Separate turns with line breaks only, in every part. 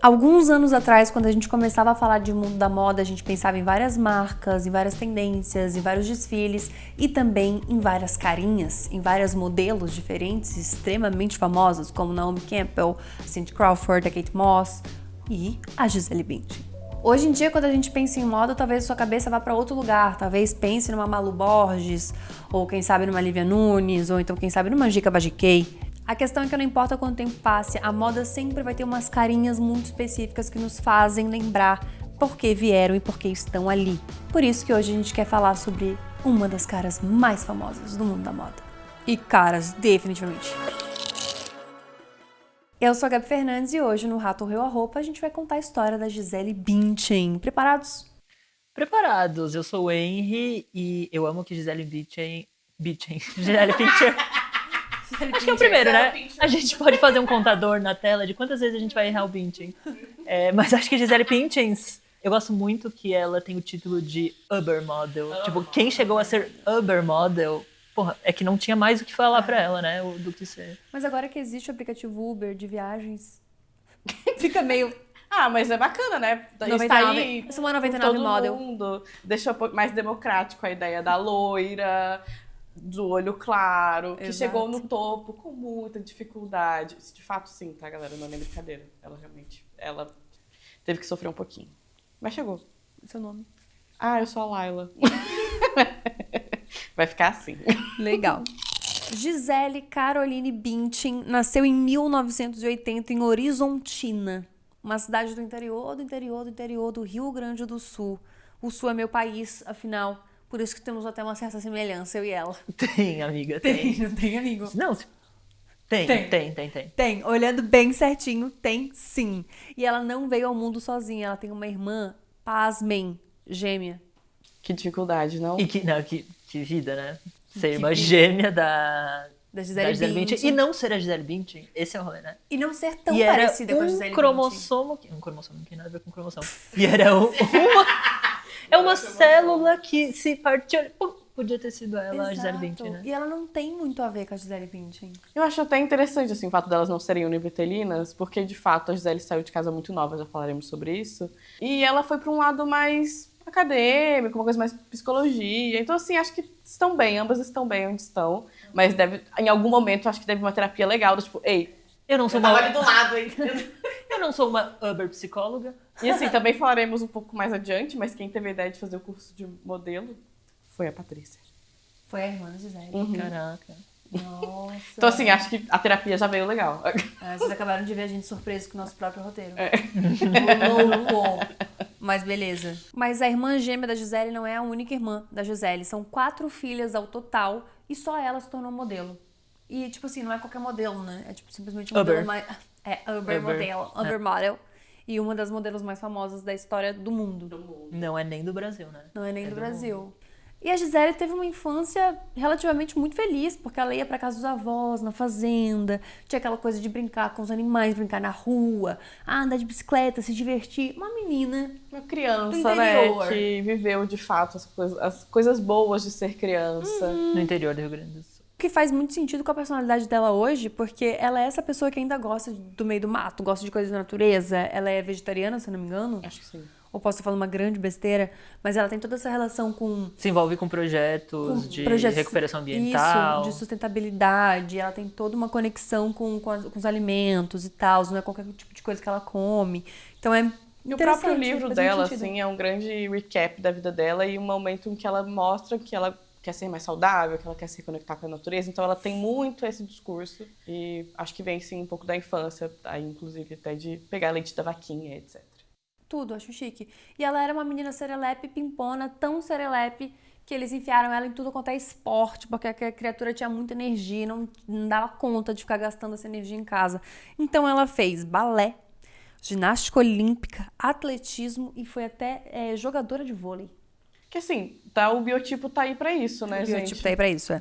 Alguns anos atrás, quando a gente começava a falar de mundo da moda, a gente pensava em várias marcas, em várias tendências, em vários desfiles e também em várias carinhas, em vários modelos diferentes, extremamente famosos, como Naomi Campbell, Cindy Crawford, a Kate Moss e a Gisele Bündchen. Hoje em dia, quando a gente pensa em moda, talvez sua cabeça vá para outro lugar, talvez pense numa Malu Borges, ou quem sabe numa Lívia Nunes, ou então quem sabe numa Gica Bajiquet. A questão é que não importa quanto tempo passe, a moda sempre vai ter umas carinhas muito específicas que nos fazem lembrar por que vieram e por que estão ali. Por isso que hoje a gente quer falar sobre uma das caras mais famosas do mundo da moda. E caras, definitivamente. Eu sou a Gabi Fernandes e hoje no Rato Reu a Roupa a gente vai contar a história da Gisele Bündchen. Preparados?
Preparados. Eu sou o Henry e eu amo que Gisele Bündchen... Gisele Bündchen... Acho que é o primeiro, né? A gente pode fazer um contador na tela de quantas vezes a gente vai errar o Bündchen. Mas acho que Gisele Bündchen, eu gosto muito que ela tem o título de Ubermodel. Tipo, quem chegou a ser Ubermodel, porra, é que não tinha mais o que falar pra ela, né? Do que ser.
Mas agora que existe o aplicativo Uber de viagens, fica meio...
Ah, mas é bacana, né?
99,
está aí
eu sou uma 99
todo
model.
mundo. Deixa um pouco mais democrático a ideia da loira, do olho claro, que
Exato.
Chegou no topo com muita dificuldade. Isso de fato sim, tá, galera? Não é nem brincadeira. Ela teve que sofrer um pouquinho. Mas chegou.
Seu nome?
Ah, eu sou a Laila. Vai ficar assim.
Legal. Gisele Caroline Bündchen nasceu em 1980 em Horizontina, uma cidade do interior do Rio Grande do Sul. O Sul é meu país, afinal, por isso que temos até uma certa semelhança, eu e ela.
Tem, amiga, tem.
Não tem, amigo?
Não, tem.
Tem, olhando bem certinho, tem sim. E ela não veio ao mundo sozinha, ela tem uma irmã, pasmem, gêmea.
Que dificuldade, não?
E que vida, né? Ser irmã gêmea da
Gisele
Bündchen.
Bündchen.
E não ser a Gisele Bündchen, esse é o rolê, né?
E não ser tão
E
parecida
era
com a Gisele
cromossomo, um cromossomo não tem nada a ver com cromossomo. E era uma célula que se partiu. Podia ter sido ela, a Gisele Bündchen, né?
E ela não tem muito a ver com a Gisele Bündchen.
Eu acho até interessante, assim, o fato delas não serem univitelinas, porque, de fato, a Gisele saiu de casa muito nova, já falaremos sobre isso. E ela foi para um lado mais acadêmico, uma coisa mais psicologia. Então, assim, acho que estão bem, ambas estão bem onde estão. Mas em algum momento, acho que deve uma terapia legal, tipo, ei,
eu não sou
tava ali do lado, hein?
Eu não sou uma Uber psicóloga.
E assim, também falaremos um pouco mais adiante, mas quem teve a ideia de fazer o curso de modelo foi a Patrícia.
Foi a irmã da Gisele.
Caraca.
Nossa.
Então, assim, acho que a terapia já veio legal.
Vocês acabaram de ver a gente surpreso com o nosso próprio roteiro.
É.
Louco. Mas beleza. Mas a irmã gêmea da Gisele não é a única irmã da Gisele. São 4 filhas ao total e só ela se tornou modelo. E, tipo assim, não é qualquer modelo, né? É, tipo, simplesmente um modelo mais... Uber modelo. Uber model. E uma das modelos mais famosas da história do mundo.
Não é nem do Brasil, né?
Não é nem do Brasil. E a Gisele teve uma infância relativamente muito feliz, porque ela ia pra casa dos avós, na fazenda, tinha aquela coisa de brincar com os animais, brincar na rua, andar de bicicleta, se divertir. Uma menina,
uma criança,
do
né,
interior.
que viveu de fato as coisas boas de ser criança.
No interior do Rio Grande do Sul.
Que faz muito sentido com a personalidade dela hoje, porque ela é essa pessoa que ainda gosta do meio do mato, gosta de coisas da natureza. Ela é vegetariana, se eu não me engano.
Acho que sim.
Ou posso estar falando uma grande besteira, mas ela tem toda essa relação com...
Se envolve com projetos de recuperação ambiental.
Isso, de sustentabilidade. Ela tem toda uma conexão com os alimentos e tal. Não é qualquer tipo de coisa que ela come. Então é
e o próprio livro dela, assim, é um grande recap da vida dela e um momento em que ela mostra que ela quer ser mais saudável, que ela quer se conectar com a natureza. Então ela tem muito esse discurso e acho que vem, sim, um pouco da infância, aí, inclusive até de pegar leite da vaquinha, etc.
Tudo, acho chique. E ela era uma menina serelepe, pimpona, tão serelepe que eles enfiaram ela em tudo quanto é esporte, porque a criatura tinha muita energia, não dava conta de ficar gastando essa energia em casa. Então ela fez balé, ginástica olímpica, atletismo e foi até jogadora de vôlei.
Que assim, o biotipo tá aí pra isso, né, gente?
O biotipo tá aí pra isso,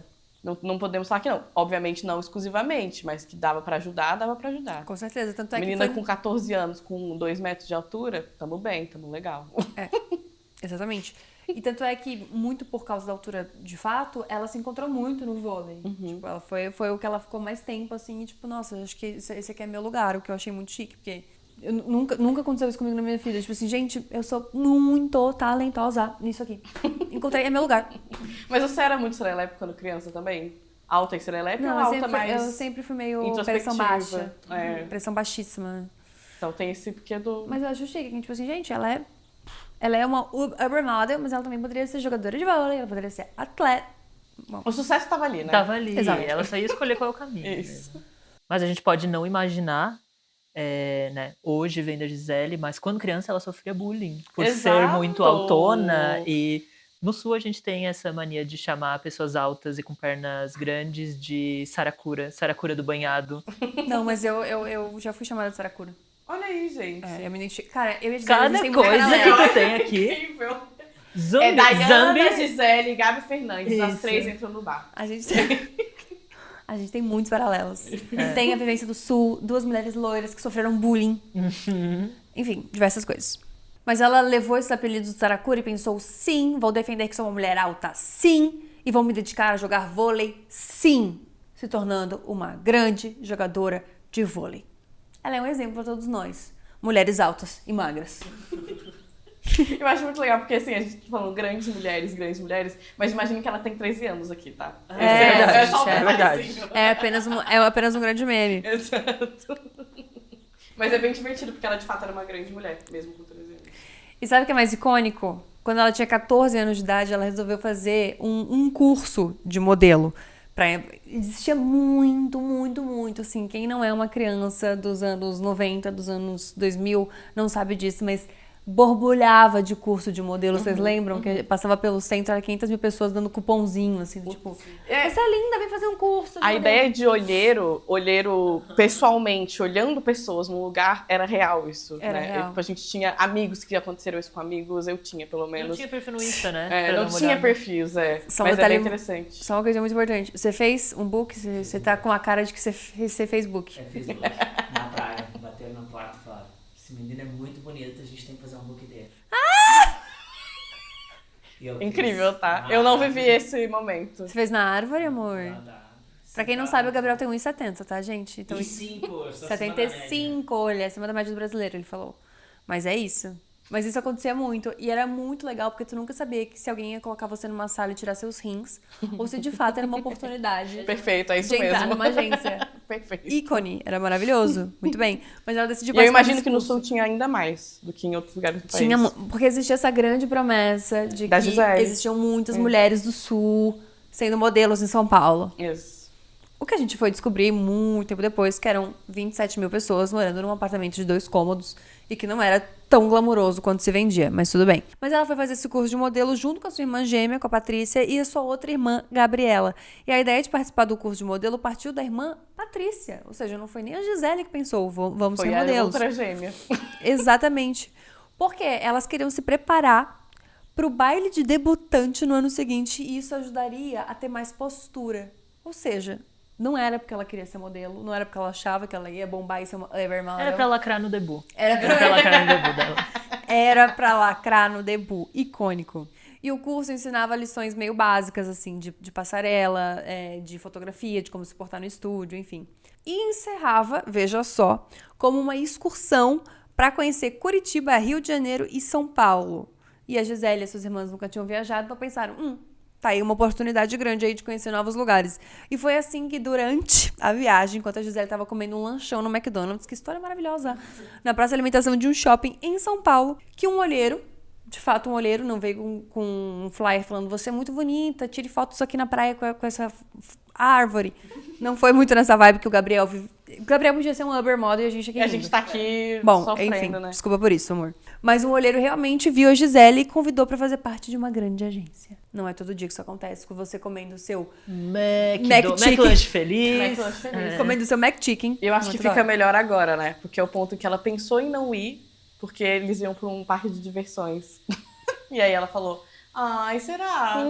Não podemos falar que não. Obviamente não exclusivamente, mas que dava pra ajudar, dava pra ajudar.
Com certeza. Tanto é
menina
que
com 14 anos, com 2 metros de altura, tamo bem, tamo legal.
Exatamente. E tanto é que, muito por causa da altura de fato, ela se encontrou muito no vôlei. Tipo, ela foi o que ela ficou mais tempo, assim, e, tipo, nossa, acho que esse aqui é meu lugar, o que eu achei muito chique, porque Nunca aconteceu isso comigo na minha vida. Tipo assim, gente, eu sou muito talentosa nisso aqui. Encontrei, é meu lugar.
Mas você era muito serelepe quando criança também? Alta e serelepe ou
Não,
alta mais
eu sempre fui meio
introspectiva?
pressão baixa.
É.
Pressão baixíssima.
Então tem esse porque do...
Mas eu acho chique, que, tipo assim, gente, ela é uma Uber model, mas ela também poderia ser jogadora de vôlei, ela poderia ser atleta. Bom,
O sucesso tava ali, né?
Tava ali,
Exato.
ela só ia escolher qual é o caminho.
Isso.
Mesmo. Mas a gente pode não imaginar, né, hoje vendo a Gisele, mas quando criança ela sofria bullying por ser
Exato.
muito altona. E no Sul a gente tem essa mania de chamar pessoas altas e com pernas grandes de Saracura do banhado.
não, mas eu já fui chamada de Saracura.
Olha aí, gente.
Eu me identifico. Cara, eu ia dizer, a
Cada
gente tem muita
coisa
paralela.
que tu tem aqui.
Incrível.
Zambi,
É Dayana,
Zambi.
Gisele e Gabi Fernandes. As
Isso.
3 entram no bar.
A gente tem muitos paralelos. Tem a vivência do Sul, 2 mulheres loiras que sofreram bullying. Enfim, diversas coisas. Mas ela levou esses apelidos de Saracura e pensou, sim, vou defender que sou uma mulher alta, sim, e vou me dedicar a jogar vôlei, sim, se tornando uma grande jogadora de vôlei. Ela é um exemplo para todos nós, mulheres altas e magras.
Eu acho muito legal, porque assim, a gente tá falando grandes mulheres, mas imagina que ela tem 13 anos aqui, tá?
É,
só um
é
verdade.
detalhezinho.
É apenas um grande meme.
Exato. Mas é bem divertido, porque ela de fato era uma grande mulher, mesmo com 13 anos.
E sabe o que é mais icônico? Quando ela tinha 14 anos de idade, ela resolveu fazer um curso de modelo. Existia muito, assim, quem não é uma criança dos anos 90, dos anos 2000, não sabe disso, mas borbulhava de curso de modelo, vocês lembram? Que passava pelo centro, era 500 mil pessoas dando cupomzinho, assim, tipo, você é linda, vem fazer um curso.
A ideia de olheiro pessoalmente, olhando pessoas num lugar, era real isso,
Era
né?
real.
Tipo, a gente tinha amigos que aconteceram isso com amigos, eu tinha, pelo menos.
Não tinha perfil no Insta, né?
É,
Pra
não
dar uma
tinha
olhada.
perfis,
Só um
mas é
detalhe-
bem interessante.
Só uma coisa muito importante, você fez um book, você tá com a cara de que você fez book.
É, fiz um book na praia, bateram na porta e falaram: esse menino é muito bonito, a gente tem que fazer um book dele. E eu fiz
Incrível, tá?
na
Eu não
árvore,
vivi esse momento.
Você fez na árvore, amor?
lá da-
Pra quem não sabe, o Gabriel tem 1,70, tá, gente? Então,
E 5, eu sou acima da média.
75, olha, acima da média do brasileiro, ele falou. Mas é isso. Mas isso acontecia muito. E era muito legal, porque tu nunca sabia que se alguém ia colocar você numa sala e tirar seus rins, ou se de fato era uma oportunidade
Perfeito, é isso
de entrar
mesmo.
numa agência.
Perfeito.
Ícone, era maravilhoso. Muito bem. Mas ela decidiu
E eu
participar
imagino
desse
que no
curso.
Sul tinha ainda mais do que em outros lugares do país.
Tinha, porque existia essa grande promessa de
Da
que
Gisele.
existiam muitas mulheres do Sul sendo modelos em São Paulo.
Isso.
O que a gente foi descobrir muito tempo depois, que eram 27 mil pessoas morando num apartamento de 2 cômodos e que não era tão glamouroso quanto se vendia, mas tudo bem. Mas ela foi fazer esse curso de modelo junto com a sua irmã gêmea, com a Patrícia, e a sua outra irmã, Gabriela. E a ideia de participar do curso de modelo partiu da irmã Patrícia. Ou seja, não foi nem a Gisele que pensou, vamos
Foi
ser
a
modelos.
outra gêmea.
Exatamente. Porque elas queriam se preparar para o baile de debutante no ano seguinte e isso ajudaria a ter mais postura. Ou seja, não era porque ela queria ser modelo, não era porque ela achava que ela ia bombar e ser uma Evermodel.
Era pra lacrar no debut.
Era
Era pra lacrar no debut dela.
Era pra lacrar no debut, icônico. E o curso ensinava lições meio básicas, assim, de passarela, de fotografia, de como se portar no estúdio, enfim. E encerrava, veja só, como uma excursão para conhecer Curitiba, Rio de Janeiro e São Paulo. E a Gisele e as suas irmãs nunca tinham viajado, então pensaram, tá aí uma oportunidade grande aí de conhecer novos lugares. E foi assim que durante a viagem, enquanto a Gisele estava comendo um lanchão no McDonald's, que história maravilhosa, na praça de alimentação de um shopping em São Paulo, que um olheiro, de fato um olheiro, não veio com um flyer falando, você é muito bonita, tire fotos aqui na praia com essa árvore. Não foi muito nessa vibe que o Gabriel vive. O Gabriel podia ser um Uber model e a gente aqui
E a
rindo.
gente tá aqui
Bom,
sofrendo,
enfim,
né?
desculpa por isso, amor. Mas um olheiro realmente viu a Gisele e convidou pra fazer parte de uma grande agência. Não é todo dia que isso acontece com você comendo o seu...
McLanche feliz.
McLanche feliz.
Comendo o seu McChicken.
E eu acho que
Muito
fica
bom.
melhor agora, né? Porque é o ponto que ela pensou em não ir, porque eles iam pra um parque de diversões. E aí ela falou, ai, será?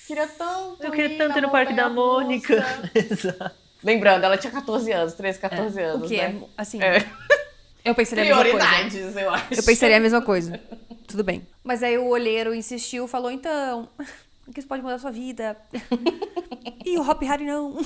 Queria tanto
Eu queria
ir
tanto ir
na
no Parque da
montanha-russa."
Mônica. Exato.
Lembrando, ela tinha 14 anos, 13, 14 anos,
O que
né?
é, assim...
É.
Eu pensaria a mesma coisa.
Prioridades, eu acho.
Eu pensaria a mesma coisa. Tudo bem. Mas aí o olheiro insistiu, falou, então... que isso pode mudar a sua vida. E o Hopi Hari não.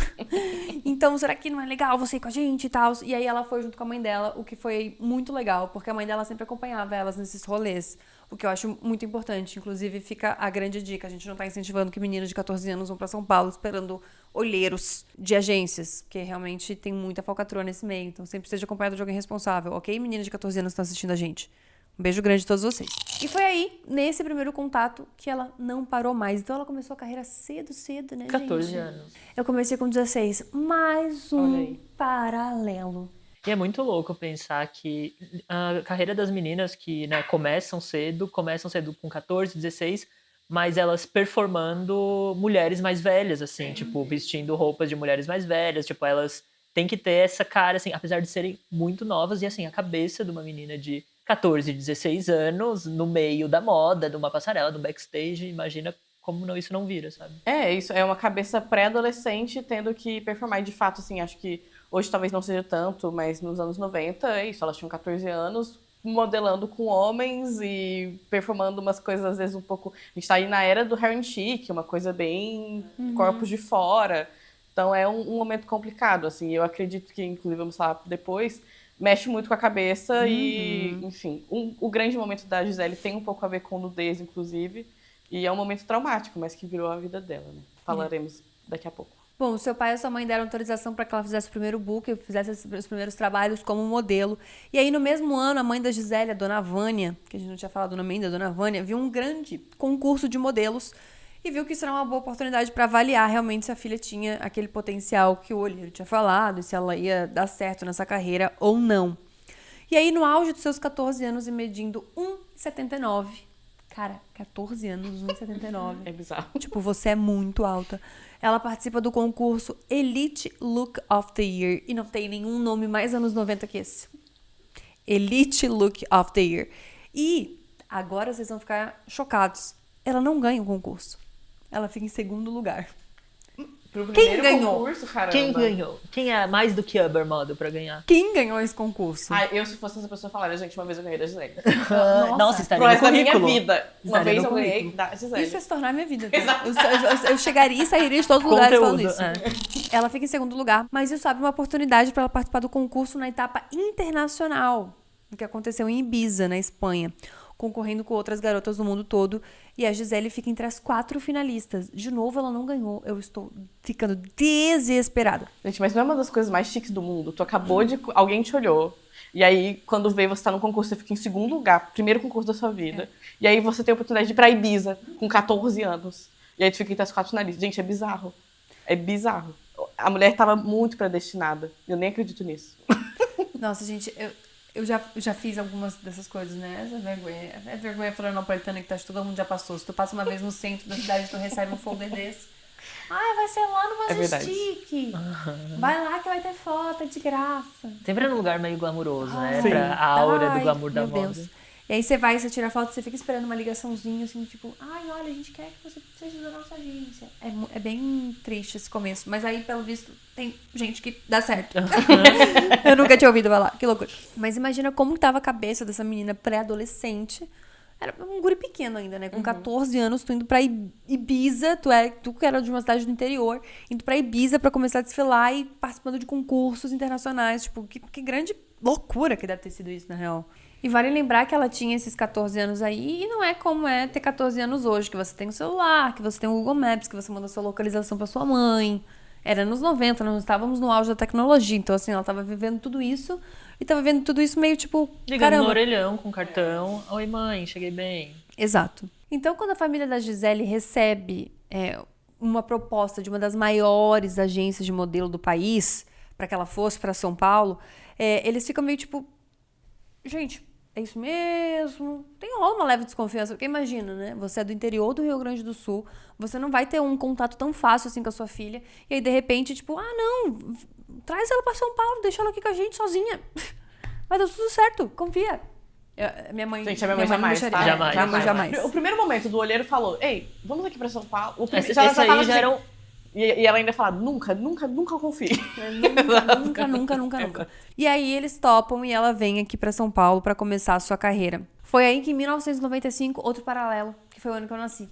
Então, será que não é legal você ir com a gente e tal? E aí ela foi junto com a mãe dela, o que foi muito legal, porque a mãe dela sempre acompanhava elas nesses rolês, o que eu acho muito importante. Inclusive, fica a grande dica, a gente não tá incentivando que meninos de 14 anos vão pra São Paulo esperando olheiros de agências, porque realmente tem muita falcatrua nesse meio, então sempre esteja acompanhado de alguém responsável, ok? Meninas de 14 anos que estão assistindo a gente. Um beijo grande a todos vocês. E foi aí, nesse primeiro contato, que ela não parou mais. Então ela começou a carreira cedo, né,
14
gente?
anos.
Eu comecei com 16. Mais um paralelo.
E é muito louco pensar que a carreira das meninas que, né, começam cedo com 14, 16, mas elas performando mulheres mais velhas, assim, tipo, vestindo roupas de mulheres mais velhas, tipo, elas têm que ter essa cara, assim, apesar de serem muito novas, e assim, a cabeça de uma menina de 14, 16 anos, no meio da moda, de uma passarela, de um backstage, imagina como isso não vira, sabe?
Isso é uma cabeça pré-adolescente tendo que performar. E de fato, assim, acho que hoje talvez não seja tanto, mas nos anos 90 é isso, elas tinham 14 anos, modelando com homens e performando umas coisas, às vezes, um pouco... A gente tá aí na era do hair and chic, uma coisa bem corpos de fora. Então é um momento complicado, assim. Eu acredito que, inclusive, vamos falar depois, mexe muito com a cabeça e, enfim, o grande momento da Gisele tem um pouco a ver com nudez, inclusive, e é um momento traumático, mas que virou a vida dela, né? Falaremos daqui a pouco.
Bom, seu pai e sua mãe deram autorização para que ela fizesse o primeiro book, fizesse os primeiros trabalhos como modelo. E aí, no mesmo ano, a mãe da Gisele, a dona Vânia, que a gente não tinha falado o nome ainda, a dona Vânia, viu um grande concurso de modelos e viu que isso era uma boa oportunidade para avaliar realmente se a filha tinha aquele potencial que o olheiro tinha falado e se ela ia dar certo nessa carreira ou não. E aí, no auge dos seus 14 anos e medindo 1,79, cara, 14 anos, 1,79.
É bizarro.
Tipo, você é muito alta. Ela participa do concurso Elite Look of the Year. E não tem nenhum nome mais anos 90 que esse. Elite Look of the Year. E agora vocês vão ficar chocados. Ela não ganha o concurso. Ela fica em segundo lugar. Quem ganhou?
Concurso, caramba.
Quem ganhou? Quem é mais do que Uber Model pra ganhar?
Quem ganhou esse concurso?
Eu, se fosse essa pessoa, falaria, gente, uma vez eu ganhei da Gisele.
Nossa, estaria
Pro
no
resto da minha
currículo.
vida. Uma
Estaria
vez
no
eu ganhei
currículo.
da Gisele.
Isso é se tornar minha vida. Tá? Eu chegaria e sairia de todos os lugares falando isso. Ela fica em segundo lugar, mas isso abre uma oportunidade para ela participar do concurso na etapa internacional, que aconteceu em Ibiza, na Espanha, concorrendo com outras garotas do mundo todo. E a Gisele fica entre as 4 finalistas. De novo, ela não ganhou. Eu estou ficando desesperada.
Gente, mas não é uma das coisas mais chiques do mundo? Tu acabou de... Alguém te olhou. E aí, quando vê você tá no concurso, você fica em segundo lugar. Primeiro concurso da sua vida. E aí você tem a oportunidade de ir pra Ibiza, com 14 anos. E aí tu fica entre as 4 finalistas. Gente, é bizarro. É bizarro. A mulher tava muito predestinada. Eu nem acredito nisso.
Nossa, gente, eu já fiz algumas dessas coisas, né? Essa vergonha. É vergonha florianopolitana que todo mundo já passou. Se tu passa uma vez no centro da cidade, tu recebe um folder desse. Vai ser lá no Majestic. Vai lá que vai ter foto, é de graça.
Sempre é num lugar meio glamuroso, né? Pra a aura do glamour da moda.
Deus. E aí você vai, você tira a foto, você fica esperando uma ligaçãozinha, assim, tipo, olha, a gente quer que você seja da nossa agência. É bem triste esse começo, mas aí, pelo visto, tem gente que dá certo. Eu nunca tinha ouvido falar, que loucura. Mas imagina como tava a cabeça dessa menina pré-adolescente. Era um guri pequeno ainda, né? Com 14 anos, tu indo pra Ibiza, tu que era de uma cidade do interior, indo pra Ibiza pra começar a desfilar e participando de concursos internacionais. Tipo, que grande loucura que deve ter sido isso, na real. E vale lembrar que ela tinha esses 14 anos aí, e não é como é ter 14 anos hoje, que você tem o celular, que você tem o Google Maps, que você manda sua localização pra sua mãe. Era nos 90, nós estávamos no auge da tecnologia, então assim, ela tava vivendo tudo isso, e tava vivendo tudo isso meio tipo,
ligando no orelhão com cartão, oi mãe, cheguei bem.
Exato. Então quando a família da Gisele recebe uma proposta de uma das maiores agências de modelo do país, para que ela fosse para São Paulo, eles ficam meio tipo, gente, é isso mesmo? Rola uma leve desconfiança, porque imagina, né? Você é do interior do Rio Grande do Sul, você não vai ter um contato tão fácil assim com a sua filha, e aí de repente, tipo, não, traz ela pra São Paulo, deixa ela aqui com a gente sozinha. Vai dar tudo certo, confia. Minha mãe...
Gente, a minha mãe jamais, tá?
Jamais.
O primeiro momento do olheiro falou, ei, vamos aqui pra São Paulo.
Esse aí já era um...
E ela ainda fala, nunca confie.
Nunca. E aí eles topam e ela vem aqui pra São Paulo pra começar a sua carreira. Foi aí que em 1995, outro paralelo, que foi o ano que eu nasci.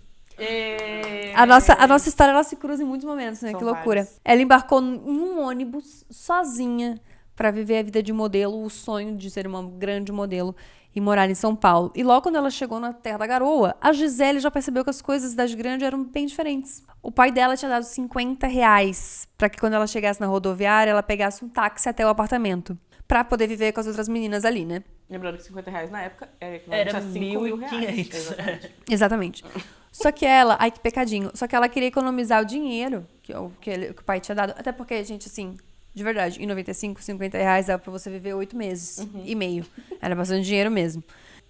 A nossa história, ela se cruza em muitos momentos, né?
São
que loucura.
vários.
Ela embarcou em um ônibus sozinha pra viver a vida de modelo, o sonho de ser uma grande modelo e morar em São Paulo. E logo quando ela chegou na Terra da Garoa, a Gisele já percebeu que as coisas da cidade grande eram bem diferentes. O pai dela tinha dado R$50 pra que quando ela chegasse na rodoviária, ela pegasse um táxi até o apartamento. Pra poder viver com as outras meninas ali, né?
Lembrando que R$50 na época
Era
tinha 5.000 reais.
1.500.
Exatamente.
Exatamente. Só que ela... Ai, que pecadinho. Só que ela queria economizar o dinheiro que o pai tinha dado. Até porque, gente, assim... De verdade, em 95, R$50 dava pra você viver 8 meses e meio. Era bastante dinheiro mesmo.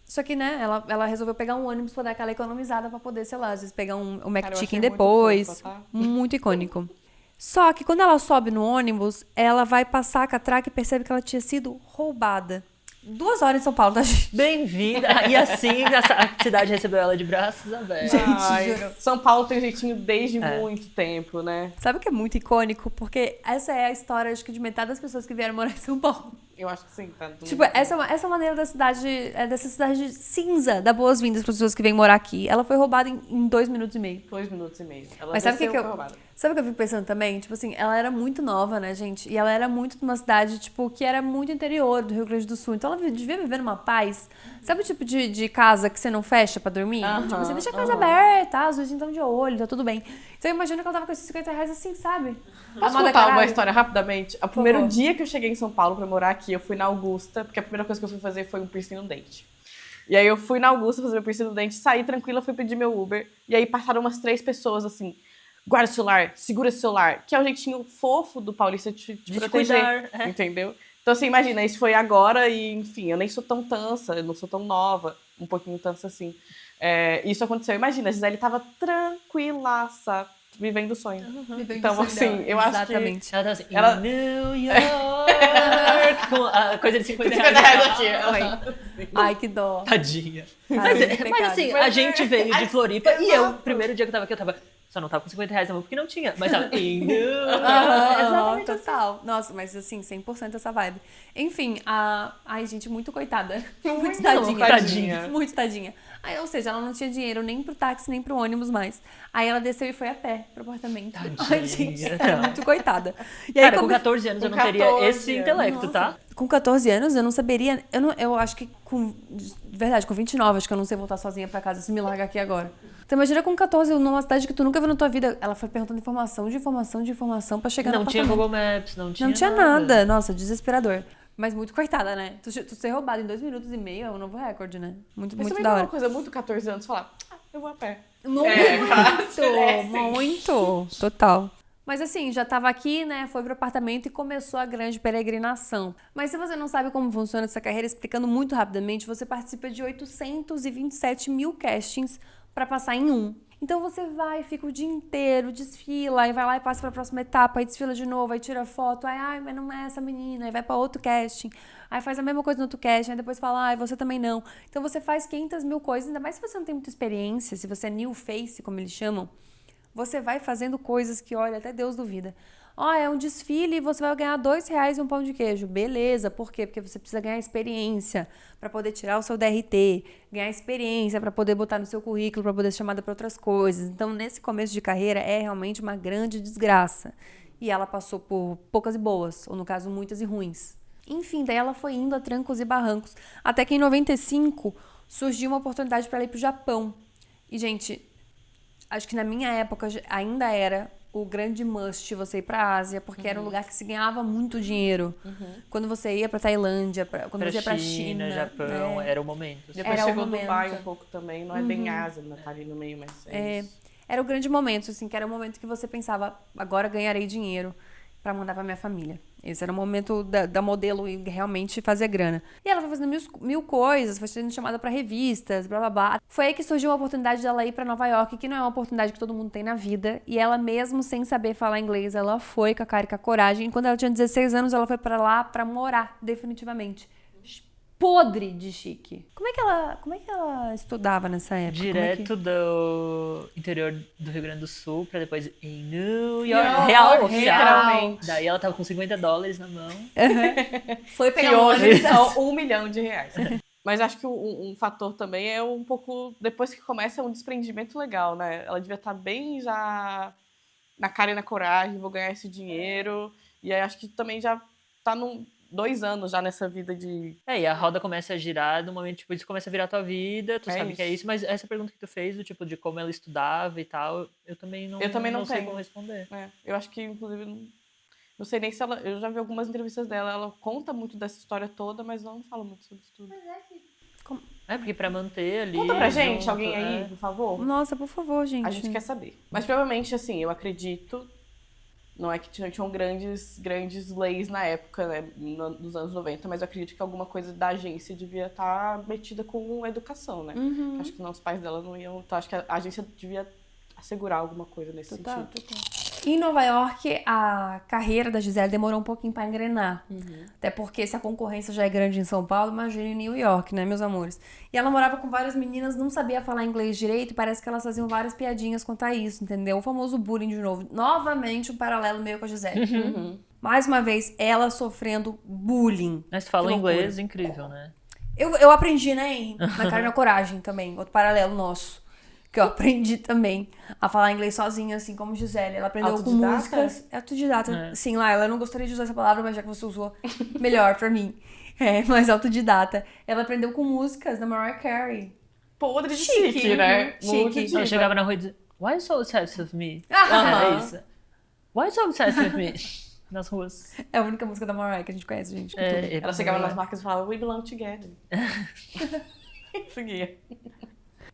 Só que, né, ela resolveu pegar um ônibus pra dar aquela economizada pra poder, sei lá, às vezes pegar um
Cara, eu
McChicken
achei muito
depois.
fofa, tá?
Muito icônico. Só que quando ela sobe no ônibus, ela vai passar a catraca e percebe que ela tinha sido roubada. 2 horas em São Paulo, tá, gente?
Bem-vinda! E assim a cidade recebeu ela de braços abertos.
Ai, São Paulo tem jeitinho desde muito tempo, né?
Sabe o que é muito icônico? Porque essa é a história, acho que, de metade das pessoas que vieram morar em São Paulo.
Eu acho que sim, tá?
Tipo, essa maneira da cidade, dessa cidade cinza, dá boas-vindas para as pessoas que vêm morar aqui. Ela foi roubada em 2 minutos e meio.
2 minutos e meio. Ela
Mas sabe o que
desceu,
que
foi
eu...
roubada.
Sabe o que eu fico pensando também? Tipo assim, ela era muito nova, né, gente? E ela era muito de uma cidade, tipo, que era muito interior do Rio Grande do Sul. Então ela devia viver numa paz. Sabe o tipo de casa que você não fecha pra dormir? Tipo, você deixa a casa aberta, os vizinhos estão de olho, tá tudo bem. Então eu imagino que ela tava com esses R$50 assim, sabe?
Posso
Amada
contar uma
caralho.
história rapidamente? O primeiro dia que eu cheguei em São Paulo pra morar aqui, eu fui na Augusta, porque a primeira coisa que eu fui fazer foi um piercing no dente. E aí eu fui na Augusta fazer meu piercing no dente, saí tranquila, fui pedir meu Uber. E aí passaram umas 3 pessoas assim... Guarda o celular, segura esse celular. Que é o jeitinho fofo do paulista de proteger,
cuidar,
entendeu? Então, assim, imagina, isso foi agora e, enfim, eu nem sou tão tansa, eu não sou tão nova, um pouquinho tansa assim. Isso aconteceu. Imagina, a Gisele tava tranquilaça, vivendo o sonho.
Vivendo
Então,
o sonho
assim,
dela.
eu acho que...
Exatamente.
Ela tava assim,
Ela-
New York, com a coisa de R$50.
aqui.
Ai, que dó.
Tadinha.
Cara, muito
Mas
pecado.
assim, a gente veio de Floripa e eu, primeiro dia que eu tava aqui, eu tava... Só não tava com R$50 na mão porque não tinha. Mas tava em New York.
Aham, total. Nossa, mas assim, 100% essa vibe. Enfim, ai, gente, muito coitada. Muito tadinha.
tadinha.
Muito tadinha. Aí, ou seja, ela não tinha dinheiro nem pro táxi, nem pro ônibus mais. Aí ela desceu e foi a pé pro apartamento. Ai, gente, sério, muito coitada. E aí,
Cara, com 14 anos eu não teria
14
esse intelecto, tá?
com 14 anos, eu não saberia... Eu acho que de verdade, com 29, acho que eu não sei voltar sozinha pra casa se me largar aqui agora. Então imagina com 14, numa cidade que tu nunca viu na tua vida. Ela foi perguntando informação pra chegar no
Não tinha
apartamento.
Google Maps, não tinha
Não tinha nada. Nossa, desesperador. Mas muito coitada, né? Tu ser roubado em 2 minutos e meio é um novo recorde, né? Muito,
Mas
muito
também
da
não é
hora.
uma coisa muito 14 anos falar, eu vou a pé.
Muito. Total. Mas assim, já tava aqui, né? Foi pro apartamento e começou a grande peregrinação. Mas se você não sabe como funciona essa carreira, explicando muito rapidamente, você participa de 827 mil castings pra passar em um. Então você vai, fica o dia inteiro, desfila, aí vai lá e passa pra próxima etapa, aí desfila de novo, aí tira foto, aí, ai, mas não é essa menina, aí vai pra outro casting, aí faz a mesma coisa no outro casting, aí depois fala, ai, você também não. Então você faz 500 mil coisas, ainda mais se você não tem muita experiência, se você é new face, como eles chamam, você vai fazendo coisas que, olha, até Deus duvida. Ó, é um desfile e você vai ganhar R$2 e um pão de queijo. Beleza, por quê? Porque você precisa ganhar experiência para poder tirar o seu DRT, ganhar experiência para poder botar no seu currículo, para poder ser chamada para outras coisas. Então, nesse começo de carreira, é realmente uma grande desgraça. E ela passou por poucas e boas, ou no caso, muitas e ruins. Enfim, daí ela foi indo a trancos e barrancos, até que em 95 surgiu uma oportunidade para ela ir pro Japão. E, gente, acho que na minha época ainda era o grande must você ir pra Ásia, porque era um lugar que se ganhava muito dinheiro. Quando você ia pra Tailândia, quando você ia pra China,
Japão,
né?
era o momento.
Depois
Era o
chegou
momento.
Dubai um pouco também, não é bem Ásia, né? Tá ali no meio, mas isso.
Era o grande momento, assim, que era o momento que você pensava, agora ganharei dinheiro pra mandar pra minha família. Esse era o momento da modelo e realmente fazer grana. E ela foi fazendo mil coisas, foi sendo chamada pra revistas, blá blá blá. Foi aí que surgiu a oportunidade dela ir pra Nova York, que não é uma oportunidade que todo mundo tem na vida. E ela, mesmo sem saber falar inglês, ela foi com a cara e com a coragem. E quando ela tinha 16 anos, ela foi pra lá pra morar, definitivamente. Podre de chique. Como é que ela estudava nessa época?
Direto do interior do Rio Grande do Sul pra depois em New York. Real, oficial.
Literalmente.
Daí ela tava com $50 na mão.
Foi
Que
pegar um
hoje
ônibus.
são R$1 milhão. Mas acho que um fator também é um pouco... Depois que começa, é um desprendimento legal, né? Ela devia estar bem já na cara e na coragem, vou ganhar esse dinheiro. E aí acho que também já tá 2 anos já nessa vida de...
E a roda começa a girar, no momento, tipo, isso começa a virar a tua vida, tu
É
sabe que é
isso.
isso, mas essa pergunta que tu fez, do tipo, de como ela estudava e tal, eu também não sei
tenho.
como responder.
Eu acho que, inclusive, não sei nem se ela... Eu já vi algumas entrevistas dela, ela conta muito dessa história toda, mas ela não fala muito sobre isso tudo.
Porque pra manter ali...
Conta pra gente,
junto,
alguém aí, por favor.
Nossa, por favor, gente.
A gente quer saber. Mas provavelmente, assim, eu acredito... Não é que tinham grandes leis na época, né, nos anos 90, mas eu acredito que alguma coisa da agência devia estar metida com educação, né? Acho que não, os pais dela não iam... Então acho que a agência devia assegurar alguma coisa nesse sentido.
Em Nova York, a carreira da Gisele demorou um pouquinho pra engrenar. Até porque se a concorrência já é grande em São Paulo, imagina em New York, né, meus amores? E ela morava com várias meninas, não sabia falar inglês direito, e parece que elas faziam várias piadinhas quanto a isso, entendeu? O famoso bullying de novo. Novamente, um paralelo meio com a Gisele. Mais uma vez, ela sofrendo bullying.
Mas tu fala
Que loucura.
inglês, incrível, né?
Eu aprendi, né, na Cara e na Coragem também, outro paralelo nosso. Que eu aprendi também a falar inglês sozinha, assim como Gisele. Ela aprendeu com
Autodidata?
músicas. É autodidata. Sim, Laila, eu não gostaria de usar essa palavra, mas já que você usou, melhor pra mim. Mais autodidata. Ela aprendeu com músicas da Mariah Carey.
Podre de chique, né?
Chique.
Muito
Ela chegava na rua e dizia, why so obsessed with me? Era isso. Why so obsessed with me? Nas ruas.
É a única música da Mariah que a gente conhece, gente. Com tudo.
Ela chegava nas marcas e falava, we belong together. Seguia.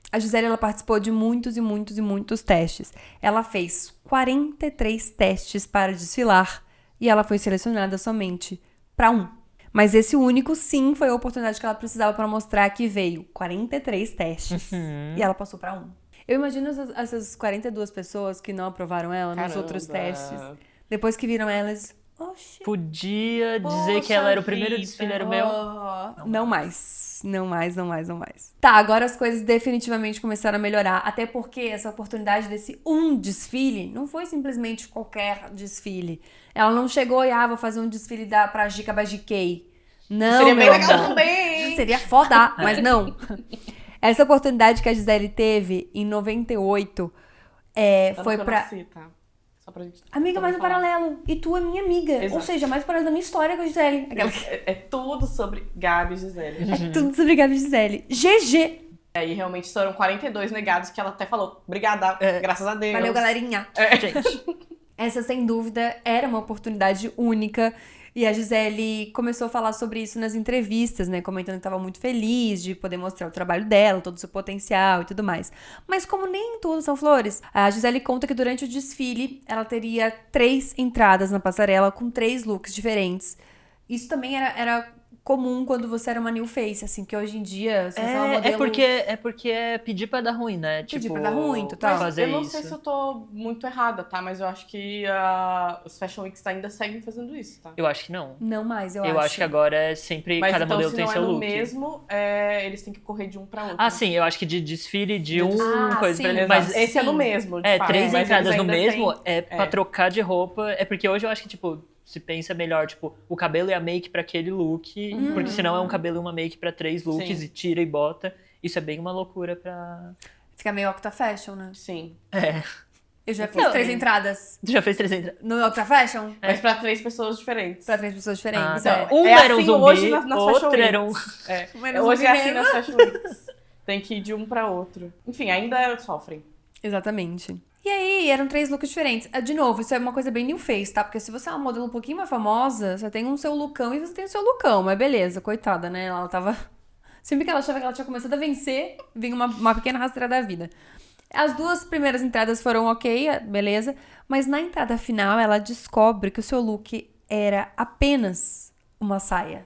A Gisele, ela participou de muitos e muitos e muitos testes. Ela fez 43 testes para desfilar e ela foi selecionada somente para um. Mas esse único, sim, foi a oportunidade que ela precisava para mostrar que veio 43 testes e ela passou para um. Eu imagino essas 42 pessoas que não aprovaram ela nos outros testes. Depois que viram elas... Oxi.
Podia dizer que ela era o primeiro desfile, era o meu.
Não mais. Tá, agora as coisas definitivamente começaram a melhorar. Até porque essa oportunidade desse um desfile não foi simplesmente qualquer desfile. Ela não chegou e, vou fazer um desfile pra Gica Bajiquei. Não,
seria bem
meu
legal
amor.
também.
Seria foda, mas não. Essa oportunidade que a Gisele teve em 98 foi pra...
Nasci, tá? Só pra gente
Amiga, mais um paralelo. E tu é minha amiga.
Exato.
Ou seja, mais um paralelo da minha história com a Gisele.
É tudo sobre Gabi e Gisele.
É tudo sobre Gabi e Gisele. GG.
E realmente foram 42 negados que ela até falou. Obrigada, graças a Deus.
Valeu, galerinha.
Gente,
Essa, sem dúvida, era uma oportunidade única. E a Gisele começou a falar sobre isso nas entrevistas, né? Comentando que estava muito feliz de poder mostrar o trabalho dela, todo o seu potencial e tudo mais. Mas como nem tudo são flores, a Gisele conta que durante o desfile ela teria 3 entradas na passarela com 3 looks diferentes. Isso também era comum quando você era uma new face, assim, que hoje em dia você é uma modelo...
É porque é pedir pra dar ruim, né?
Pedir pra dar ruim, total.
Fazer
eu não
isso.
sei se eu tô muito errada, tá? Mas eu acho que os Fashion Weeks ainda seguem fazendo isso, tá?
Eu acho que não.
Não mais, eu acho.
Eu acho que agora é sempre,
Mas
cada
então,
modelo
se
tem
não
seu
é no
look.
mesmo, eles têm que correr de um pra outro.
Ah, sim, eu acho que de desfile de coisa
sim,
pra ele.
Exato.
Mas
Esse é no
sim.
mesmo, de fato.
3
mas
entradas
eles
no
ainda
mesmo
têm-
pra trocar de roupa. É porque hoje eu acho que, tipo, se pensa melhor, tipo, o cabelo e a make pra aquele look. Porque senão é um cabelo e uma make pra 3 looks
Sim.
e tira e bota. Isso é bem uma loucura pra...
Fica meio Octa Fashion, né?
Sim.
Eu já fiz
Não,
3 entradas
Tu já fez 3 entradas?
no Octa Fashion
Mas pra 3 pessoas diferentes.
pra 3 pessoas diferentes.
tá.
é.
Um
É
era um
assim
zumbi,
hoje nas Fashion
outro
Weeks.
era um...
Menos
Hoje é
um
assim
mesmo.
nas Fashion Weeks. Tem que ir de um pra outro. Enfim, ainda sofrem.
Exatamente. E aí, eram 3 looks diferentes. De novo, isso é uma coisa bem new face, tá? Porque se você é uma modelo um pouquinho mais famosa, você tem um seu lookão e você tem o seu lookão. Mas beleza, coitada, né? Ela tava... Sempre que ela achava que ela tinha começado a vencer, vinha uma pequena rasteira da vida. As 2 primeiras entradas foram ok, beleza. Mas na entrada final, ela descobre que o seu look era apenas uma saia.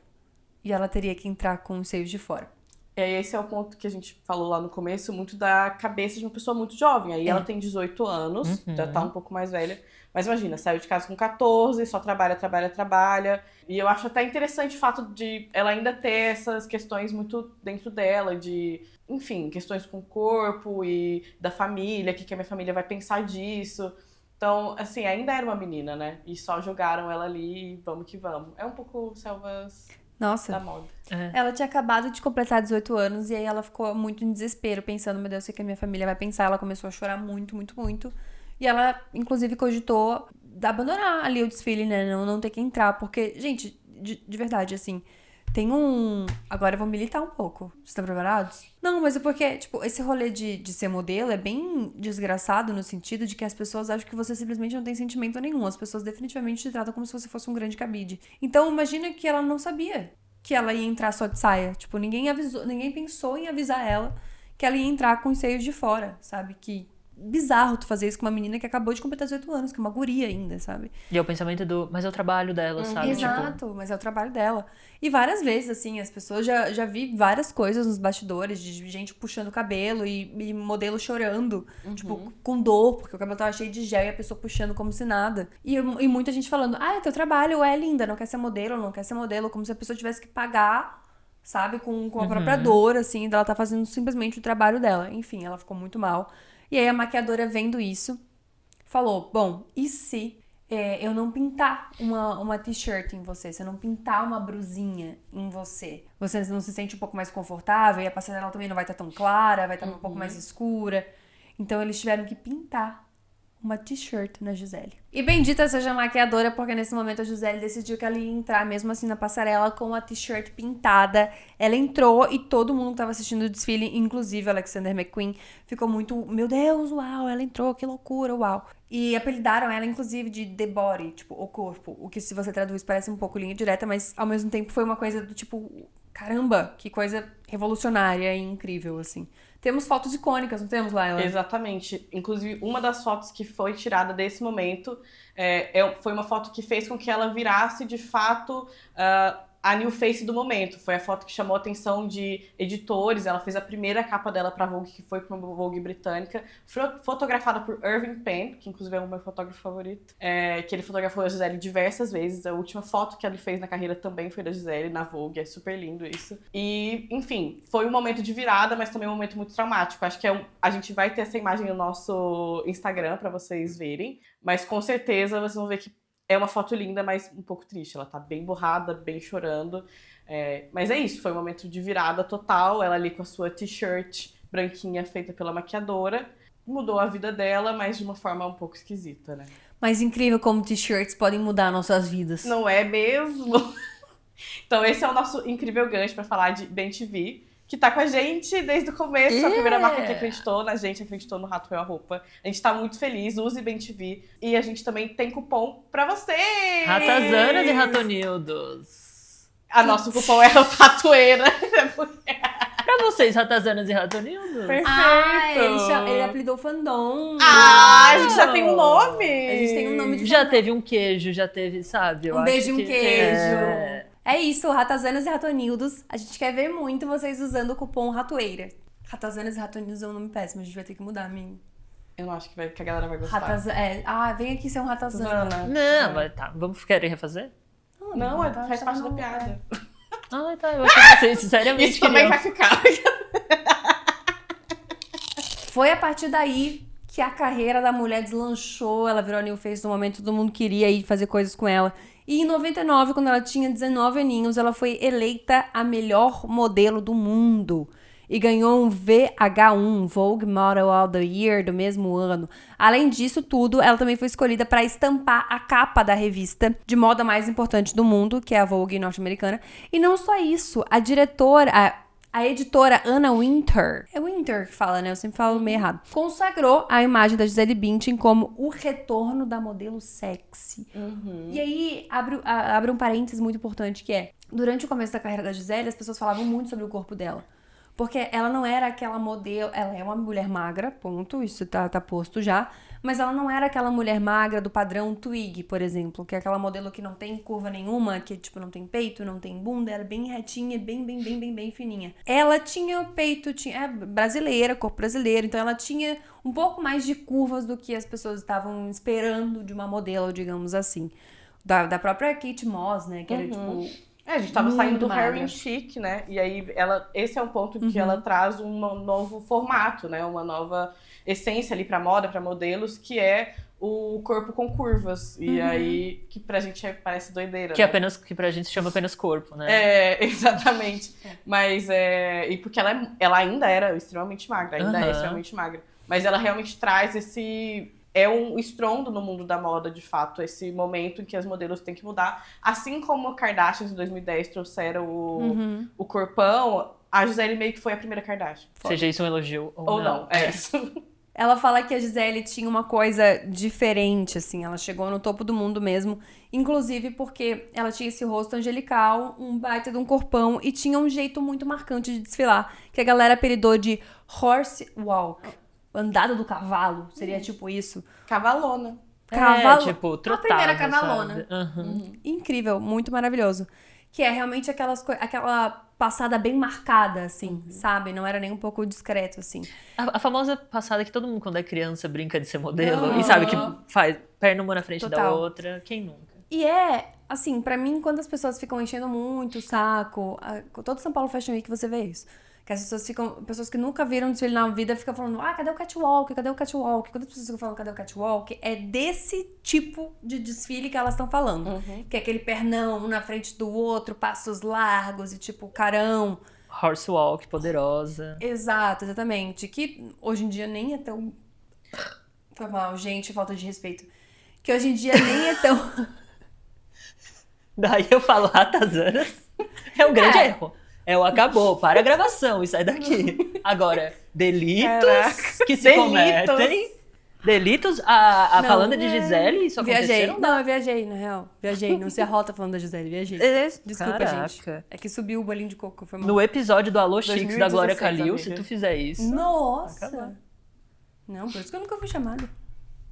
E ela teria que entrar com os seios de fora.
E aí esse é o ponto que a gente falou lá no começo, muito da cabeça de uma pessoa muito jovem. Aí ela tem 18 anos, já tá um pouco mais velha. Mas imagina, saiu de casa com 14, só trabalha. E eu acho até interessante o fato de ela ainda ter essas questões muito dentro dela, de, enfim, questões com o corpo e da família, o que a minha família vai pensar disso. Então, assim, ainda era uma menina, né? E só jogaram ela ali e vamos que vamos. É um pouco Selvas...
Nossa.
da moda.
Ela tinha acabado de completar 18 anos e aí ela ficou muito em desespero, pensando, meu Deus, o que a minha família vai pensar? Ela começou a chorar muito, muito, muito. E ela, inclusive, cogitou abandonar ali o desfile, né? Não ter que entrar, porque, gente, de verdade, assim, tem um... Agora eu vou militar um pouco. Vocês estão preparados? Não, mas é porque, tipo, esse rolê de ser modelo é bem desgraçado no sentido de que as pessoas acham que você simplesmente não tem sentimento nenhum. As pessoas definitivamente te tratam como se você fosse um grande cabide. Então, imagina que ela não sabia que ela ia entrar só de saia. Tipo, ninguém avisou, ninguém pensou em avisar ela que ela ia entrar com os seios de fora, sabe? Que bizarro tu fazer isso com uma menina que acabou de completar 18 anos, que é uma guria ainda, sabe?
E é o pensamento mas é o trabalho dela, sabe?
Exato, mas é o trabalho dela. E várias vezes, assim, as pessoas já vi várias coisas nos bastidores, de gente puxando o cabelo e modelo chorando, tipo, com dor, porque o cabelo tava cheio de gel e a pessoa puxando como se nada. E muita gente falando, é teu trabalho, é linda, não quer ser modelo, como se a pessoa tivesse que pagar, sabe, com a própria dor, assim, dela tá fazendo simplesmente o trabalho dela. Enfim, ela ficou muito mal. E aí a maquiadora, vendo isso, falou, bom, e se eu não pintar uma t-shirt em você, se eu não pintar uma brusinha em você? Você não se sente um pouco mais confortável e a passarela também não vai estar tão clara, vai estar um pouco mais escura. Então eles tiveram que pintar uma t-shirt na Gisele. E bendita seja a maquiadora, porque nesse momento a Gisele decidiu que ela ia entrar mesmo assim na passarela com a t-shirt pintada. Ela entrou e todo mundo que tava assistindo o desfile, inclusive Alexander McQueen, ficou muito, meu Deus, uau, ela entrou, que loucura, uau. E apelidaram ela, inclusive, de The Body, tipo, o corpo. O que, se você traduz, parece um pouco linha direta, mas ao mesmo tempo foi uma coisa do tipo, caramba, que coisa revolucionária e incrível, assim. Temos fotos icônicas, não temos, Laila?
Exatamente. Inclusive, uma das fotos que foi tirada desse momento foi uma foto que fez com que ela virasse, de fato, a new face do momento. Foi a foto que chamou a atenção de editores. Ela fez a primeira capa dela pra Vogue, que foi pra uma Vogue britânica, fotografada por Irving Penn, que inclusive é o meu fotógrafo favorito, que ele fotografou a Gisele diversas vezes. A última foto que ele fez na carreira também foi da Gisele, na Vogue. É super lindo isso. E, enfim, foi um momento de virada, mas também um momento muito traumático. Acho que a gente vai ter essa imagem no nosso Instagram pra vocês verem, mas com certeza vocês vão ver que é uma foto linda, mas um pouco triste. Ela tá bem borrada, bem chorando. Mas é isso, foi um momento de virada total. Ela ali com a sua t-shirt branquinha feita pela maquiadora. Mudou a vida dela, mas de uma forma um pouco esquisita, né?
Mas incrível como t-shirts podem mudar nossas vidas.
Não é mesmo? Então esse é o nosso incrível gancho pra falar de BenTV, que tá com a gente desde o começo, a primeira marca que acreditou na gente, acreditou no Rato a Roupa. A gente tá muito feliz, use BenTV. E a gente também tem cupom pra vocês!
Ratazanas e ratonildos.
Nosso cupom é Ratoeira.
Pra vocês, ratazanas e ratonildos?
Perfeito!
Ele apelidou fandom.
A gente já tem um nome!
A gente tem um nome de
Já
fandom.
teve um queijo, já teve, sabe? Eu
Um
acho
beijo e um
que
queijo. É isso, Ratazanas e Ratonildos. A gente quer ver muito vocês usando o cupom Ratoeira. Ratazanas e Ratonildos é um nome péssimo, a gente vai ter que mudar, amigo.
Eu não acho que a galera vai gostar.
Vem aqui ser um ratazana.
Não, mas tá. Vamos querer refazer?
Não, faz parte da piada.
Ah, tá. Eu achei que vocês sinceramente
Isso também
queriam.
vai ficar.
Foi a partir daí que a carreira da mulher deslanchou, ela virou a new face no momento, todo mundo queria ir fazer coisas com ela. E em 99, quando ela tinha 19 aninhos, ela foi eleita a melhor modelo do mundo. E ganhou um VH1, Vogue Model of the Year, do mesmo ano. Além disso tudo, ela também foi escolhida para estampar a capa da revista de moda mais importante do mundo, que é a Vogue norte-americana. E não só isso, a editora Anna Wintour, é Wintour que fala, né? Eu sempre falo meio errado. Consagrou a imagem da Gisele Bündchen como o retorno da modelo sexy. E aí, abre um parênteses muito importante, que é, durante o começo da carreira da Gisele, as pessoas falavam muito sobre o corpo dela. Porque ela não era aquela modelo... Ela é uma mulher magra, ponto, isso tá posto já. Mas ela não era aquela mulher magra do padrão Twig, por exemplo. Que é aquela modelo que não tem curva nenhuma, que tipo não tem peito, não tem bunda. Era bem retinha, bem fininha. Ela tinha peito, brasileira, corpo brasileiro. Então ela tinha um pouco mais de curvas do que as pessoas estavam esperando de uma modelo, digamos assim. Da própria Kate Moss, né? Que era tipo...
A gente tava saindo do
magra.
Heroin Chic, né? E aí esse é um ponto que ela traz um novo formato, né? Uma nova essência ali pra moda, pra modelos, que é o corpo com curvas. E aí, que pra gente parece doideira,
Que,
né?
que pra gente se chama apenas corpo, né?
Exatamente. Mas e porque ela ainda era extremamente magra, ainda é extremamente magra. Mas ela realmente traz esse... É um estrondo no mundo da moda, de fato, esse momento em que as modelos têm que mudar. Assim como a Kardashian em 2010 trouxeram o corpão, a Gisele meio que foi a primeira Kardashian.
Seja isso um elogio
Ou não, é isso.
Ela fala que a Gisele tinha uma coisa diferente, assim, ela chegou no topo do mundo mesmo, inclusive porque ela tinha esse rosto angelical, um baita de um corpão e tinha um jeito muito marcante de desfilar, que a galera apelidou de horse walk, andada do cavalo, seria tipo isso.
Cavalona.
Tipo,
a
trotava,
primeira cavalona.
sabe?
Incrível, muito maravilhoso. Que é realmente aquela passada bem marcada, assim, sabe? Não era nem um pouco discreto, assim.
A famosa passada que todo mundo, quando é criança, brinca de ser modelo e sabe que faz perna uma na frente da
Total.
outra. Quem nunca?
E assim, pra mim, quando as pessoas ficam enchendo muito o saco, todo São Paulo Fashion Week você vê isso. Que as pessoas que nunca viram desfile na vida ficam falando, cadê o catwalk? Cadê o catwalk? Quando as pessoas ficam falando, cadê o catwalk? É desse tipo de desfile que elas estão falando. Que é aquele pernão um na frente do outro, passos largos e tipo, carão.
Horsewalk, poderosa.
Exato, exatamente. Que hoje em dia nem é tão... Foi mal, gente, falta de respeito. Que hoje em dia nem é tão...
Daí eu falo, ratazanas é um grande erro. Acabou, para a gravação e sai daqui. Agora, delitos
Caraca.
que se
Delitos.
cometem. Delitos, falando de Gisele, isso
Viajei.
aconteceu?
Não, eu viajei, na real. Viajei, não se arrota falando da Gisele, viajei. Desculpa,
Caraca.
gente. É que subiu o bolinho de coco, foi mal.
No episódio do Alô Chiques da Glória
2016,
Calil,
amiga.
se tu fizer isso...
Nossa! Não, por isso que eu nunca fui chamada.